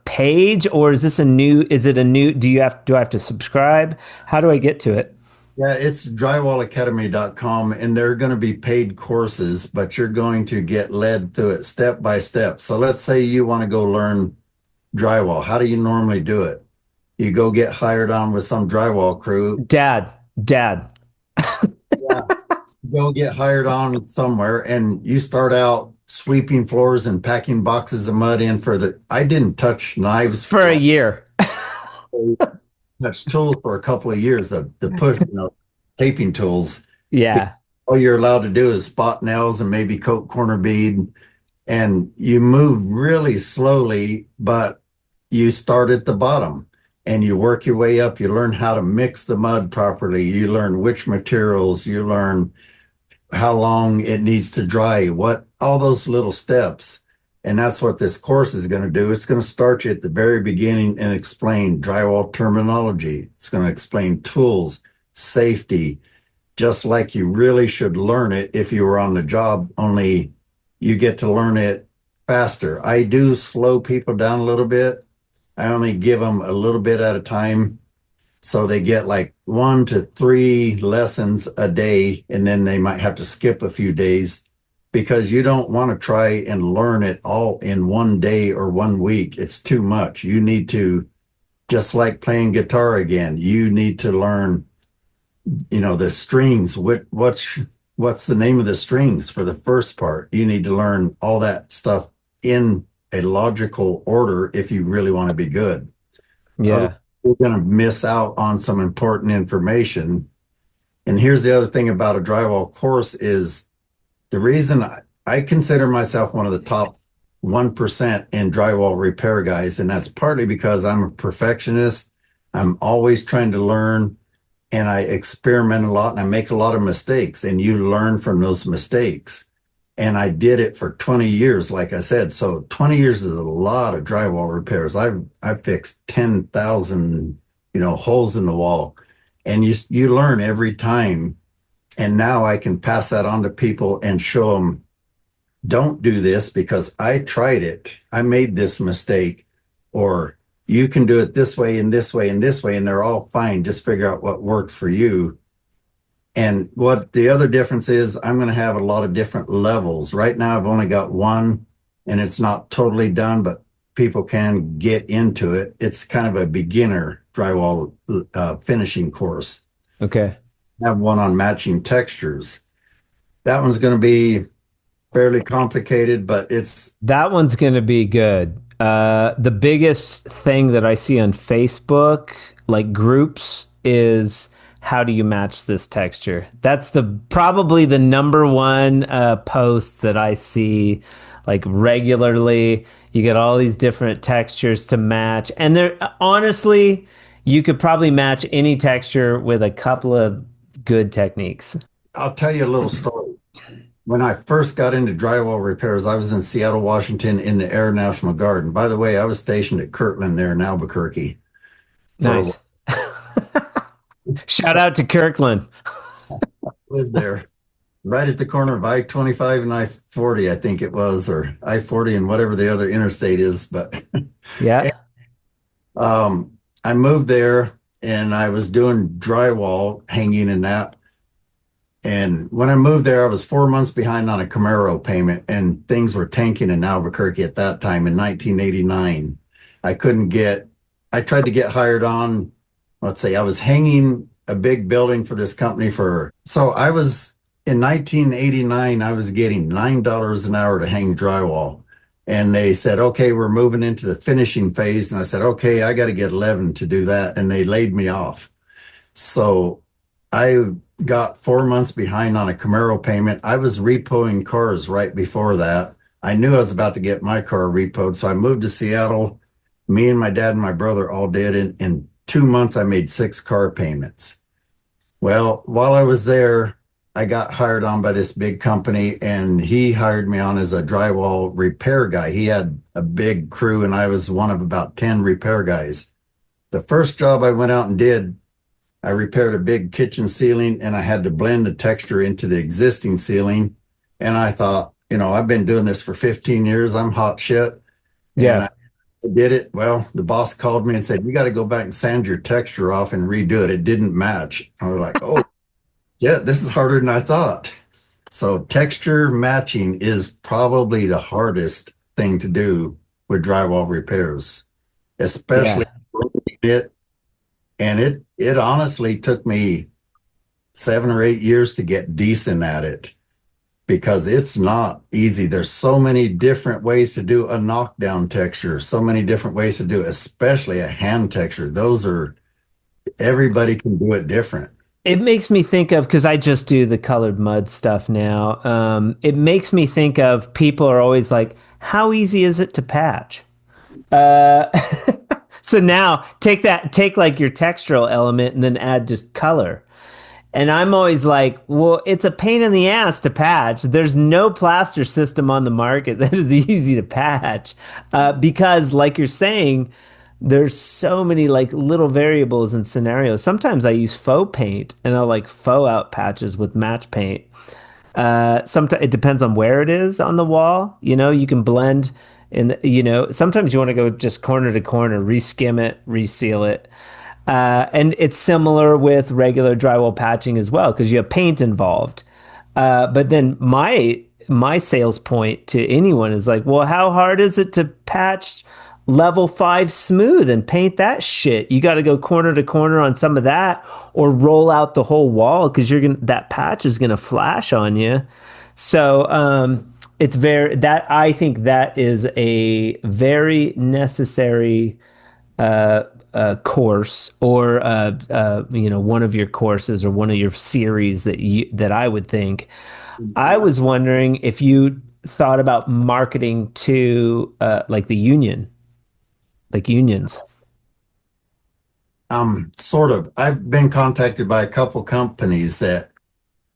page, or is this a new? Is it a new? Do I have to subscribe? How do I get to it? Yeah, it's drywallacademy.com, and they're going to be paid courses, but you're going to get led through it step by step. So let's say you want to go learn drywall. How do you normally do it? You go get hired on with some drywall crew. Dad. Yeah. Go get hired on somewhere, and you start out sweeping floors and packing boxes of mud in I didn't touch knives For a year. touch tools for a couple of years, the push, taping tools. Yeah. All you're allowed to do is spot nails and maybe coat corner bead. And you move really slowly, but you start at the bottom and you work your way up. You learn how to mix the mud properly. You learn which materials, you learn how long it needs to dry, all those little steps. And that's what this course is going to do. It's going to start you at the very beginning and explain drywall terminology. It's going to explain tools, safety, just like you really should learn it if you were on the job, only you get to learn it faster. I do slow people down a little bit. I only give them a little bit at a time. So they get like 1 to 3 lessons a day, and then they might have to skip a few days because you don't want to try and learn it all in one day or 1 week. It's too much. You need to, just like playing guitar again, you need to learn, the strings. What's the name of the strings for the first part? You need to learn all that stuff in a logical order if you really want to be good. Yeah. You're going to miss out on some important information. And here's the other thing about a drywall course is the reason I consider myself one of the top 1% in drywall repair guys. And that's partly because I'm a perfectionist. I'm always trying to learn, and I experiment a lot, and I make a lot of mistakes, and you learn from those mistakes. And I did it for 20 years, like I said. So 20 years is a lot of drywall repairs. I've fixed 10,000, holes in the wall, and you learn every time. And now I can pass that on to people and show them, don't do this because I tried it. I made this mistake, or you can do it this way and this way and this way, and they're all fine. Just figure out what works for you. And what the other difference is, I'm going to have a lot of different levels. Right now, I've only got one, and it's not totally done, but people can get into it. It's kind of a beginner drywall finishing course. Okay. I have one on matching textures. That one's going to be fairly complicated, but That one's going to be good. The biggest thing that I see on Facebook, like groups, is how do you match this texture? That's probably the number one post that I see like regularly. You get all these different textures to match, and honestly, you could probably match any texture with a couple of good techniques. I'll tell you a little story. When I first got into drywall repairs, I was in Seattle, Washington in the Air National Guard. And by the way, I was stationed at Kirtland there in Albuquerque. Nice. Shout out to Kirkland. Lived there right at the corner of I-25 and I-40, I think it was, or I-40 and whatever the other interstate is. But yeah, I moved there and I was doing drywall hanging in that. And when I moved there, I was 4 months behind on a Camaro payment, and things were tanking in Albuquerque at that time in 1989. I tried to get hired on, let's say I was hanging a big building for this company in 1989, I was getting $9 an hour to hang drywall. And they said, okay, we're moving into the finishing phase. And I said, okay, I got to get 11 to do that. And they laid me off. So I got 4 months behind on a Camaro payment. I was repoing cars right before that. I knew I was about to get my car repoed. So I moved to Seattle. Me and my dad and my brother all did. And 2 months, I made 6 car payments. Well, while I was there, I got hired on by this big company and he hired me on as a drywall repair guy. He had a big crew and I was one of about 10 repair guys. The first job I went out and did, I repaired a big kitchen ceiling and I had to blend the texture into the existing ceiling. And I thought, I've been doing this for 15 years. I'm hot shit. And Yeah. I did it. Well, the boss called me and said, you got to go back and sand your texture off and redo it. It didn't match. I was like, oh, yeah, this is harder than I thought. So texture matching is probably the hardest thing to do with drywall repairs, Yeah. especially it. And it honestly took me 7 or 8 years to get decent at it because it's not easy. There's so many different ways to do a knockdown texture, so many different ways to do it, especially a hand texture. Everybody can do it different. It makes me think of, because I just do the colored mud stuff now. It makes me think of people are always like, how easy is it to patch? Uh, so now take like your textural element and then add just color. And I'm always like, well, it's a pain in the ass to patch. There's no plaster system on the market that is easy to patch because, like you're saying, there's so many like little variables and scenarios. Sometimes I use faux paint and I'll like faux out patches with match paint. Sometimes it depends on where it is on the wall. You can blend and sometimes you want to go just corner to corner, reskim it, reseal it. And it's similar with regular drywall patching as well because you have paint involved. But then my sales point to anyone is like, well, how hard is it to patch level 5 smooth and paint that shit? You got to go corner to corner on some of that or roll out the whole wall because that patch is gonna flash on you. So I think that is a very necessary course or one of your courses or one of your series that I would think. I was wondering if you thought about marketing to like the union, like unions. Sort of. I've been contacted by a couple companies that,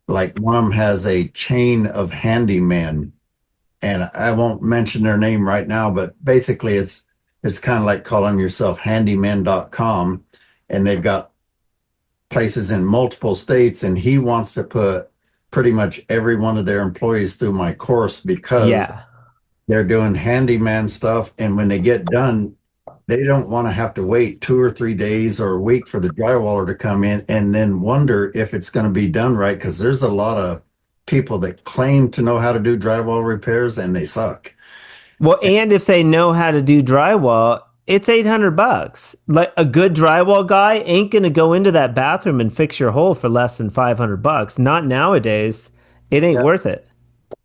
like, one of them has a chain of handymen, and I won't mention their name right now, but basically it's kind of like calling yourself handyman.com, and they've got places in multiple states, and he wants to put pretty much every one of their employees through my course because Yeah. they're doing handyman stuff, and when they get done, they don't want to have to wait 2 or 3 days or a week for the drywaller to come in and then wonder if it's going to be done right, because there's a lot of people that claim to know how to do drywall repairs and they suck. Well, and if they know how to do drywall, it's $800. Like a good drywall guy ain't gonna go into that bathroom and fix your hole for less than $500. Not nowadays. It ain't Yeah. worth it.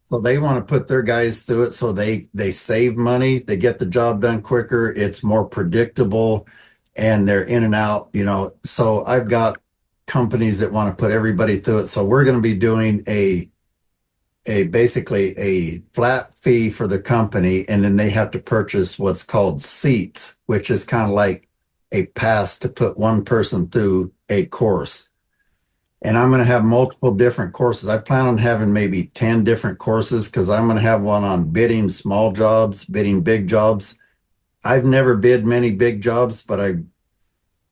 So they want to put their guys through it so they save money, they get the job done quicker, it's more predictable, and they're in and out. So I've got companies that want to put everybody through it. So we're going to be doing a basically a flat fee for the company, and then they have to purchase what's called seats, which is kind of like a pass to put one person through a course. And I'm going to have multiple different courses. I plan on having maybe 10 different courses because I'm going to have one on bidding small jobs, bidding big jobs. I've never bid many big jobs, but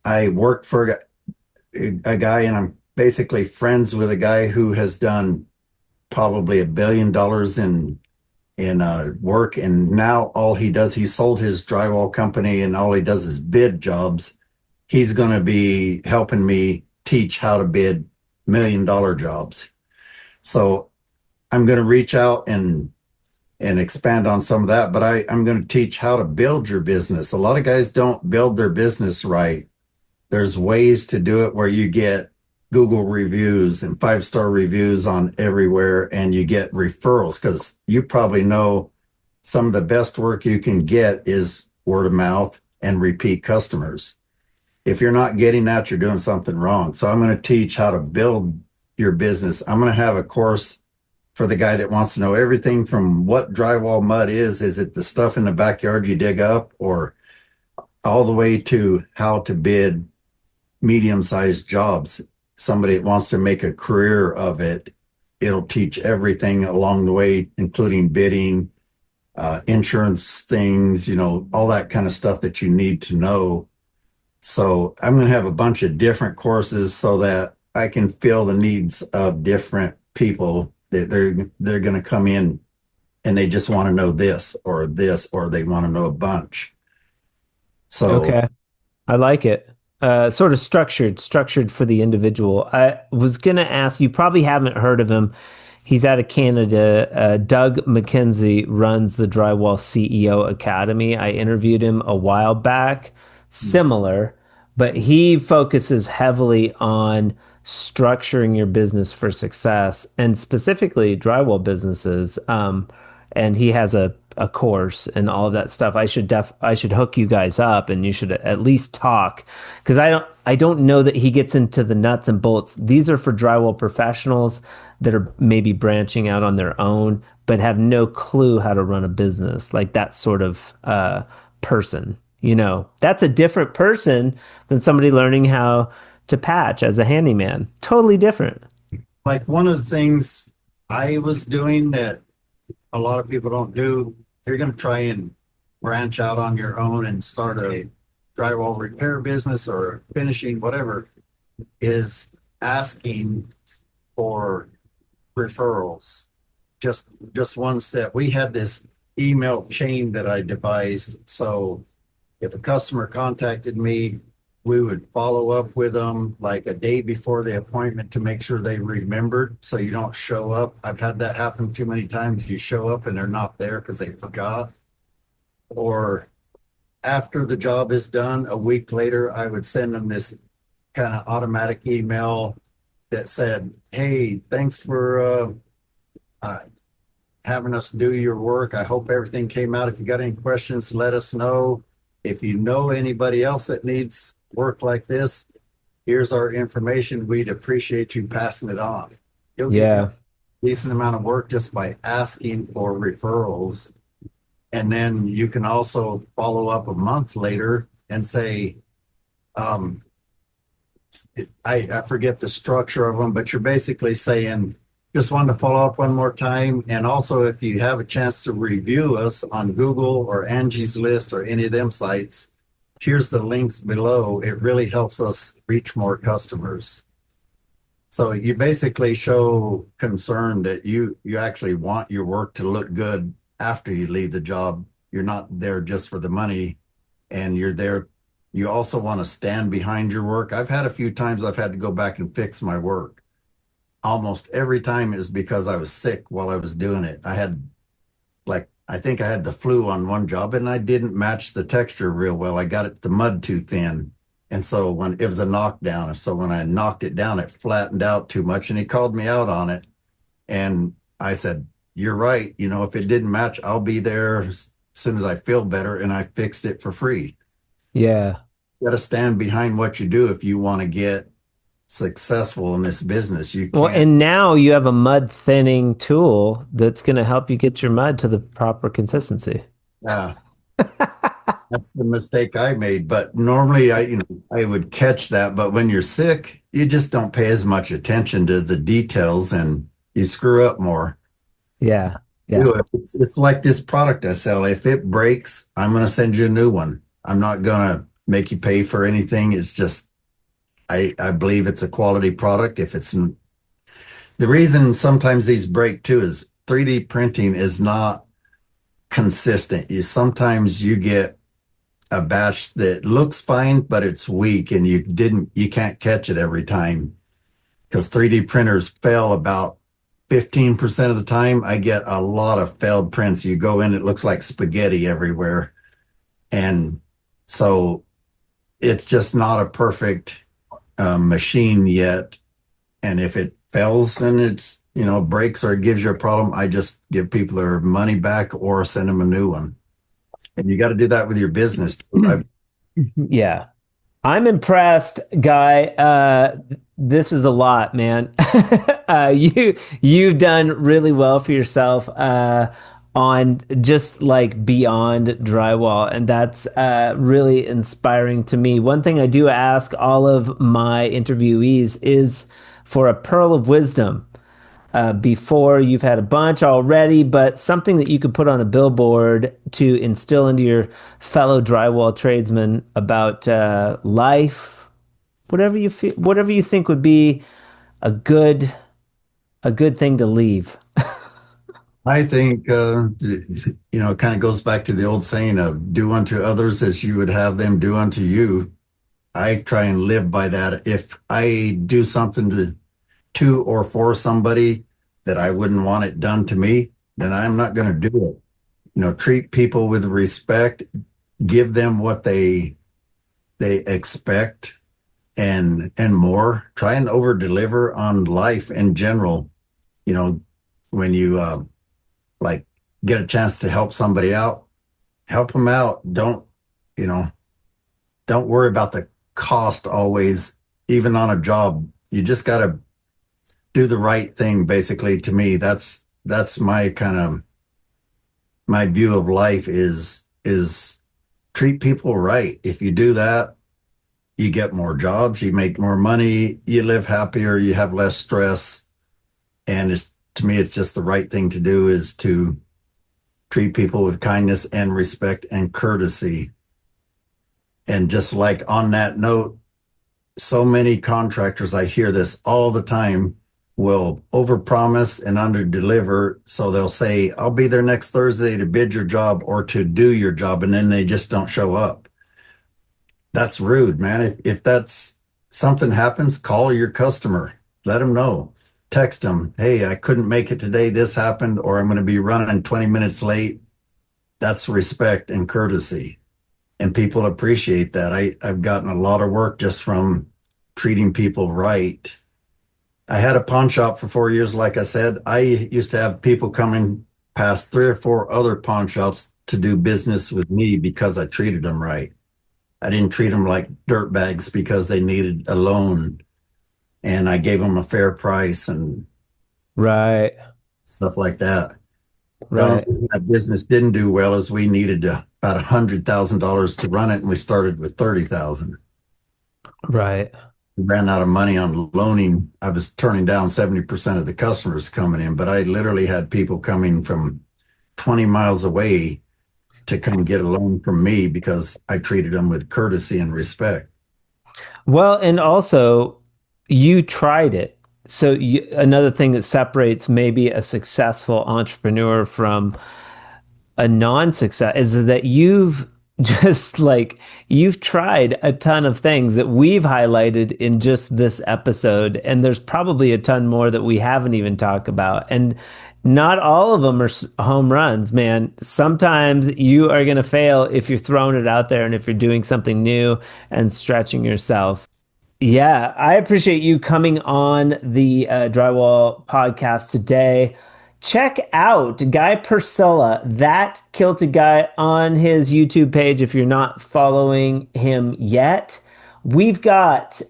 I worked for a guy, and I'm basically friends with a guy who has done probably $1 billion in work, and now all he does, he sold his drywall company and all he does is bid jobs. He's going to be helping me teach how to bid $1 million jobs. So I'm going to reach out and expand on some of that, but I'm going to teach how to build your business. A lot of guys don't build their business right. There's ways to do it where you get Google reviews and 5-star reviews on everywhere, and you get referrals, because you probably know some of the best work you can get is word of mouth and repeat customers. If you're not getting that, you're doing something wrong. So I'm going to teach how to build your business. I'm going to have a course for the guy that wants to know everything from what drywall mud is. Is it the stuff in the backyard you dig up, or all the way to how to bid medium-sized jobs. Somebody that wants to make a career of it, it'll teach everything along the way, including bidding, insurance things, all that kind of stuff that you need to know. So I'm going to have a bunch of different courses so that I can fill the needs of different people that they're going to come in and they just want to know this, or they want to know a bunch. So Okay. I like it. Sort of structured for the individual. I was going to ask, you probably haven't heard of him. He's out of Canada. Doug McKenzie runs the Drywall CEO Academy. I interviewed him a while back, similar, but he focuses heavily on structuring your business for success and specifically drywall businesses. And he has a course and all of that stuff. I should hook you guys up and you should at least talk, because I don't know that he gets into the nuts and bolts. These are for drywall professionals that are maybe branching out on their own but have no clue how to run a business, like that sort of person. That's a different person than somebody learning how to patch as a handyman. Totally different. like one of the things I was doing that a lot of people don't do, you're going to try and branch out on your own and start a drywall repair business or finishing, whatever, is asking for referrals. Just one step. We had this email chain that I devised. So if a customer contacted me, we would follow up with them like a day before the appointment to make sure they remembered, so you don't show up. I've had that happen too many times. You show up and they're not there because they forgot. Or after the job is done, a week later, I would send them this kind of automatic email that said, hey, thanks for having us do your work. I hope everything came out. If you got any questions, let us know. If you know anybody else that needs work like this, here's our information. We'd appreciate you passing it on. You'll get a decent amount of work just by asking for referrals. And then you can also follow up a month later and say, I forget the structure of them, but you're basically saying, just wanted to follow up one more time. And also, if you have a chance to review us on Google or Angie's List or any of them sites, here's the links below. It really helps us reach more customers. So you basically show concern that you actually want your work to look good after you leave the job. You're not there just for the money, and you're there. You also want to stand behind your work. I've had a few times I've had to go back and fix my work. Almost every time is because I was sick while I was doing it. I think I had the flu on one job and I didn't match the texture real well. I got the mud too thin. And so when it was a knockdown, so when I knocked it down, it flattened out too much, and he called me out on it. And I said, you're right. If it didn't match, I'll be there as soon as I feel better. And I fixed it for free. Yeah. You got to stand behind what you do if you want to get successful in this business. You can't. Well, and now you have a mud thinning tool that's going to help you get your mud to the proper consistency. Yeah. That's the mistake I made. But normally I would catch that. But when you're sick, you just don't pay as much attention to the details and you screw up more. Yeah. Yeah. It's like this product I sell. If it breaks, I'm going to send you a new one. I'm not going to make you pay for anything. It's just, I believe it's a quality product. The reason sometimes these break too is 3D printing is not consistent. Sometimes you get a batch that looks fine, but it's weak and you can't catch it every time, because 3D printers fail about 15% of the time. I get a lot of failed prints. You go in, it looks like spaghetti everywhere. And so it's just not a perfect machine yet. And if it fails and it's, breaks or it gives you a problem, I just give people their money back or send them a new one. And you got to do that with your business too. Yeah. I'm impressed, Guy. This is a lot, man. You've done really well for yourself. on just like beyond drywall. And that's really inspiring to me. One thing I do ask all of my interviewees is for a pearl of wisdom before you've had a bunch already, but something that you could put on a billboard to instill into your fellow drywall tradesmen about life, whatever you feel, whatever you think would be a good a good thing to leave. I think, it kind of goes back to the old saying of do unto others as you would have them do unto you. I try and live by that. If I do something to or for somebody that I wouldn't want it done to me, then I'm not going to do it. Treat people with respect, give them what they expect and more. Try and over deliver on life in general. When you like get a chance to help somebody out, help them out. You know, don't worry about the cost always, even on a job. You just got to do the right thing. Basically, to me, that's my kind of my view of life is treat people right. If you do that, you get more jobs, you make more money, you live happier, you have less stress. And to me, it's just the right thing to do is to treat people with kindness and respect and courtesy. And just like on that note, so many contractors, I hear this all the time, will overpromise and underdeliver. So they'll say, I'll be there next Thursday to bid your job or to do your job. And then they just don't show up. That's rude, man. If that's something happens, call your customer, let them know, text them. Hey, I couldn't make it today. This happened, or I'm going to be running 20 minutes late. That's respect and courtesy. And people appreciate that. I've gotten a lot of work just from treating people right. I had a pawn shop for 4 years. Like I said, I used to have people coming past 3 or 4 other pawn shops to do business with me because I treated them right. I didn't treat them like dirtbags because they needed a loan, and I gave them a fair price and Right, stuff like that. The only right, reason that business didn't do well is we needed about $100,000 to run it, and we started with 30,000. right. We ran out of money on loaning. I was turning down 70% of the customers coming in, but I literally had people coming from 20 miles away to come get a loan from me because I treated them with courtesy and respect. Well, and also you tried it. So another thing that separates maybe a successful entrepreneur from a non-success is that you've just like you've tried a ton of things that we've highlighted in just this episode, and there's probably a ton more that we haven't even talked about, and not all of them are home runs, man. Sometimes you are going to fail if you're throwing it out there and if you're doing something new and stretching yourself. Yeah, I appreciate you coming on the Drywall podcast today. Check out Guy Purcella, that Kilted guy, on his YouTube page if you're not following him yet. We've got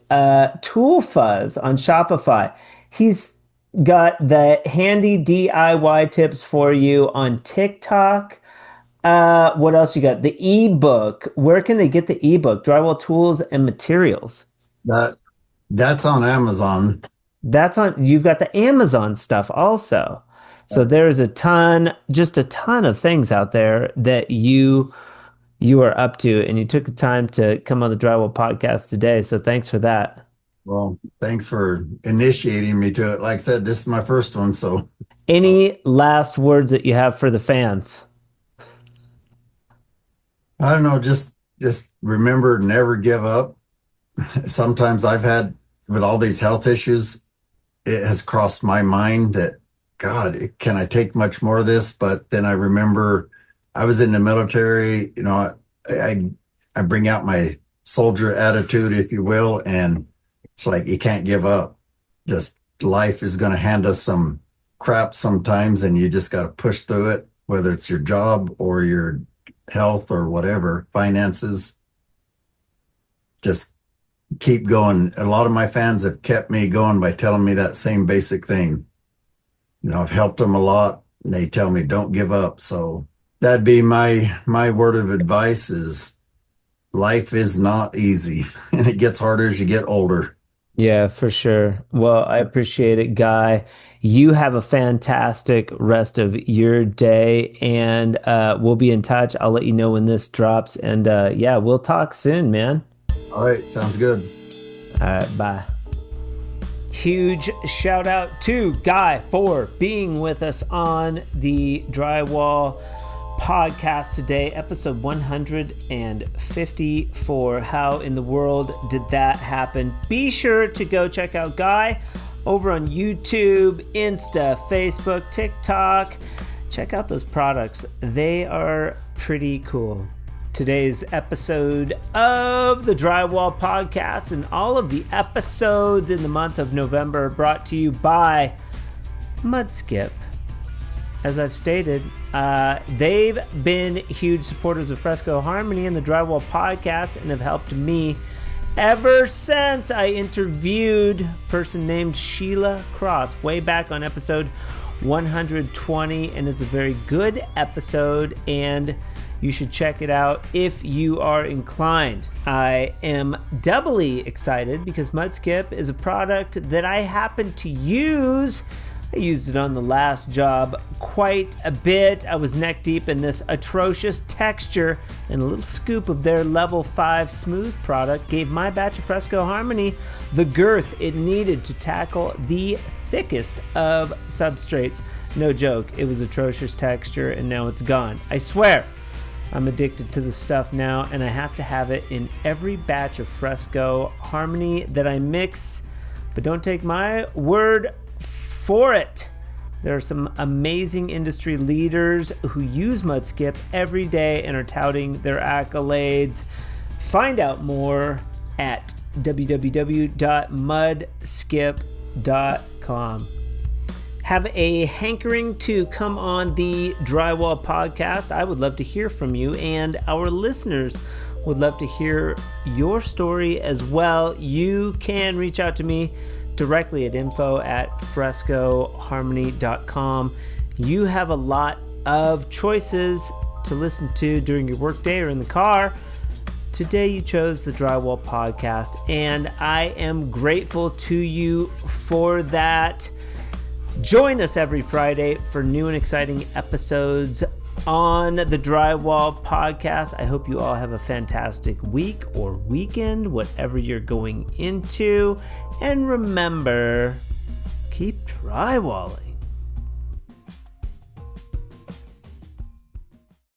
Tool Fuzz on Shopify. He's got the handy DIY tips for you on TikTok. What else you got? The ebook. Where can they get the ebook? Drywall Tools and Materials. That that's on Amazon. That's on, you've got the Amazon stuff also. So there's a ton, just a ton of things out there that you are up to, and you took the time to come on the Drywall podcast today. So thanks for that. Well, thanks for initiating me to it. Like I said, this is my first one, so Any last words that you have for the fans? I don't know. Just remember, never give up. Sometimes I've had with all these health issues, it has crossed my mind that God, can I take much more of this? But then I remember I was in the military. I I bring out my soldier attitude, if you will, and it's like you can't give up. Just life is going to hand us some crap sometimes, and you just got to push through it, whether it's your job or your health or whatever, finances. Just keep going. A lot of my fans have kept me going by telling me that same basic thing. I've helped them a lot. and they tell me don't give up. So that'd be my word of advice is life is not easy and it gets harder as you get older. Yeah, for sure. Well, I appreciate it, Guy. You have a fantastic rest of your day, and we'll be in touch. I'll let you know when this drops, and yeah, we'll talk soon, man. All right, sounds good. All right, bye. Huge shout out to Guy for being with us on the Drywall Podcast today, episode 154. How in the world did that happen? Be sure to go check out Guy over on YouTube, Insta, Facebook, TikTok. Check out those products. They are pretty cool. Today's episode of the Drywall Podcast and all of the episodes in the month of November are brought to you by Mudskip. As I've stated, they've been huge supporters of Fresco Harmony and the Drywall Podcast and have helped me ever since I interviewed a person named Sheila Cross way back on episode 120, and it's a very good episode, and you should check it out if you are inclined. I am doubly excited because Mudskip is a product that I happen to use. I used it on the last job quite a bit. I was neck deep in this atrocious texture, and a little scoop of their level 5 smooth product gave my batch of Fresco Harmony the girth it needed to tackle the thickest of substrates. No joke, it was atrocious texture and now it's gone. I swear, I'm addicted to this stuff now, and I have to have it in every batch of Fresco Harmony that I mix. But don't take my word for it. There are some amazing industry leaders who use Mudskip every day and are touting their accolades. Find out more at www.mudskip.com. Have a hankering to come on the Drywall Podcast. I would love to hear from you, and our listeners would love to hear your story as well. You can reach out to me directly at info@frescoharmony.com. You have a lot of choices to listen to during your workday or in the car. Today you chose the Drywall Podcast, and I am grateful to you for that. Join us every Friday for new and exciting episodes on the Drywall Podcast. I hope you all have a fantastic week or weekend, whatever you're going into. And remember, keep drywalling.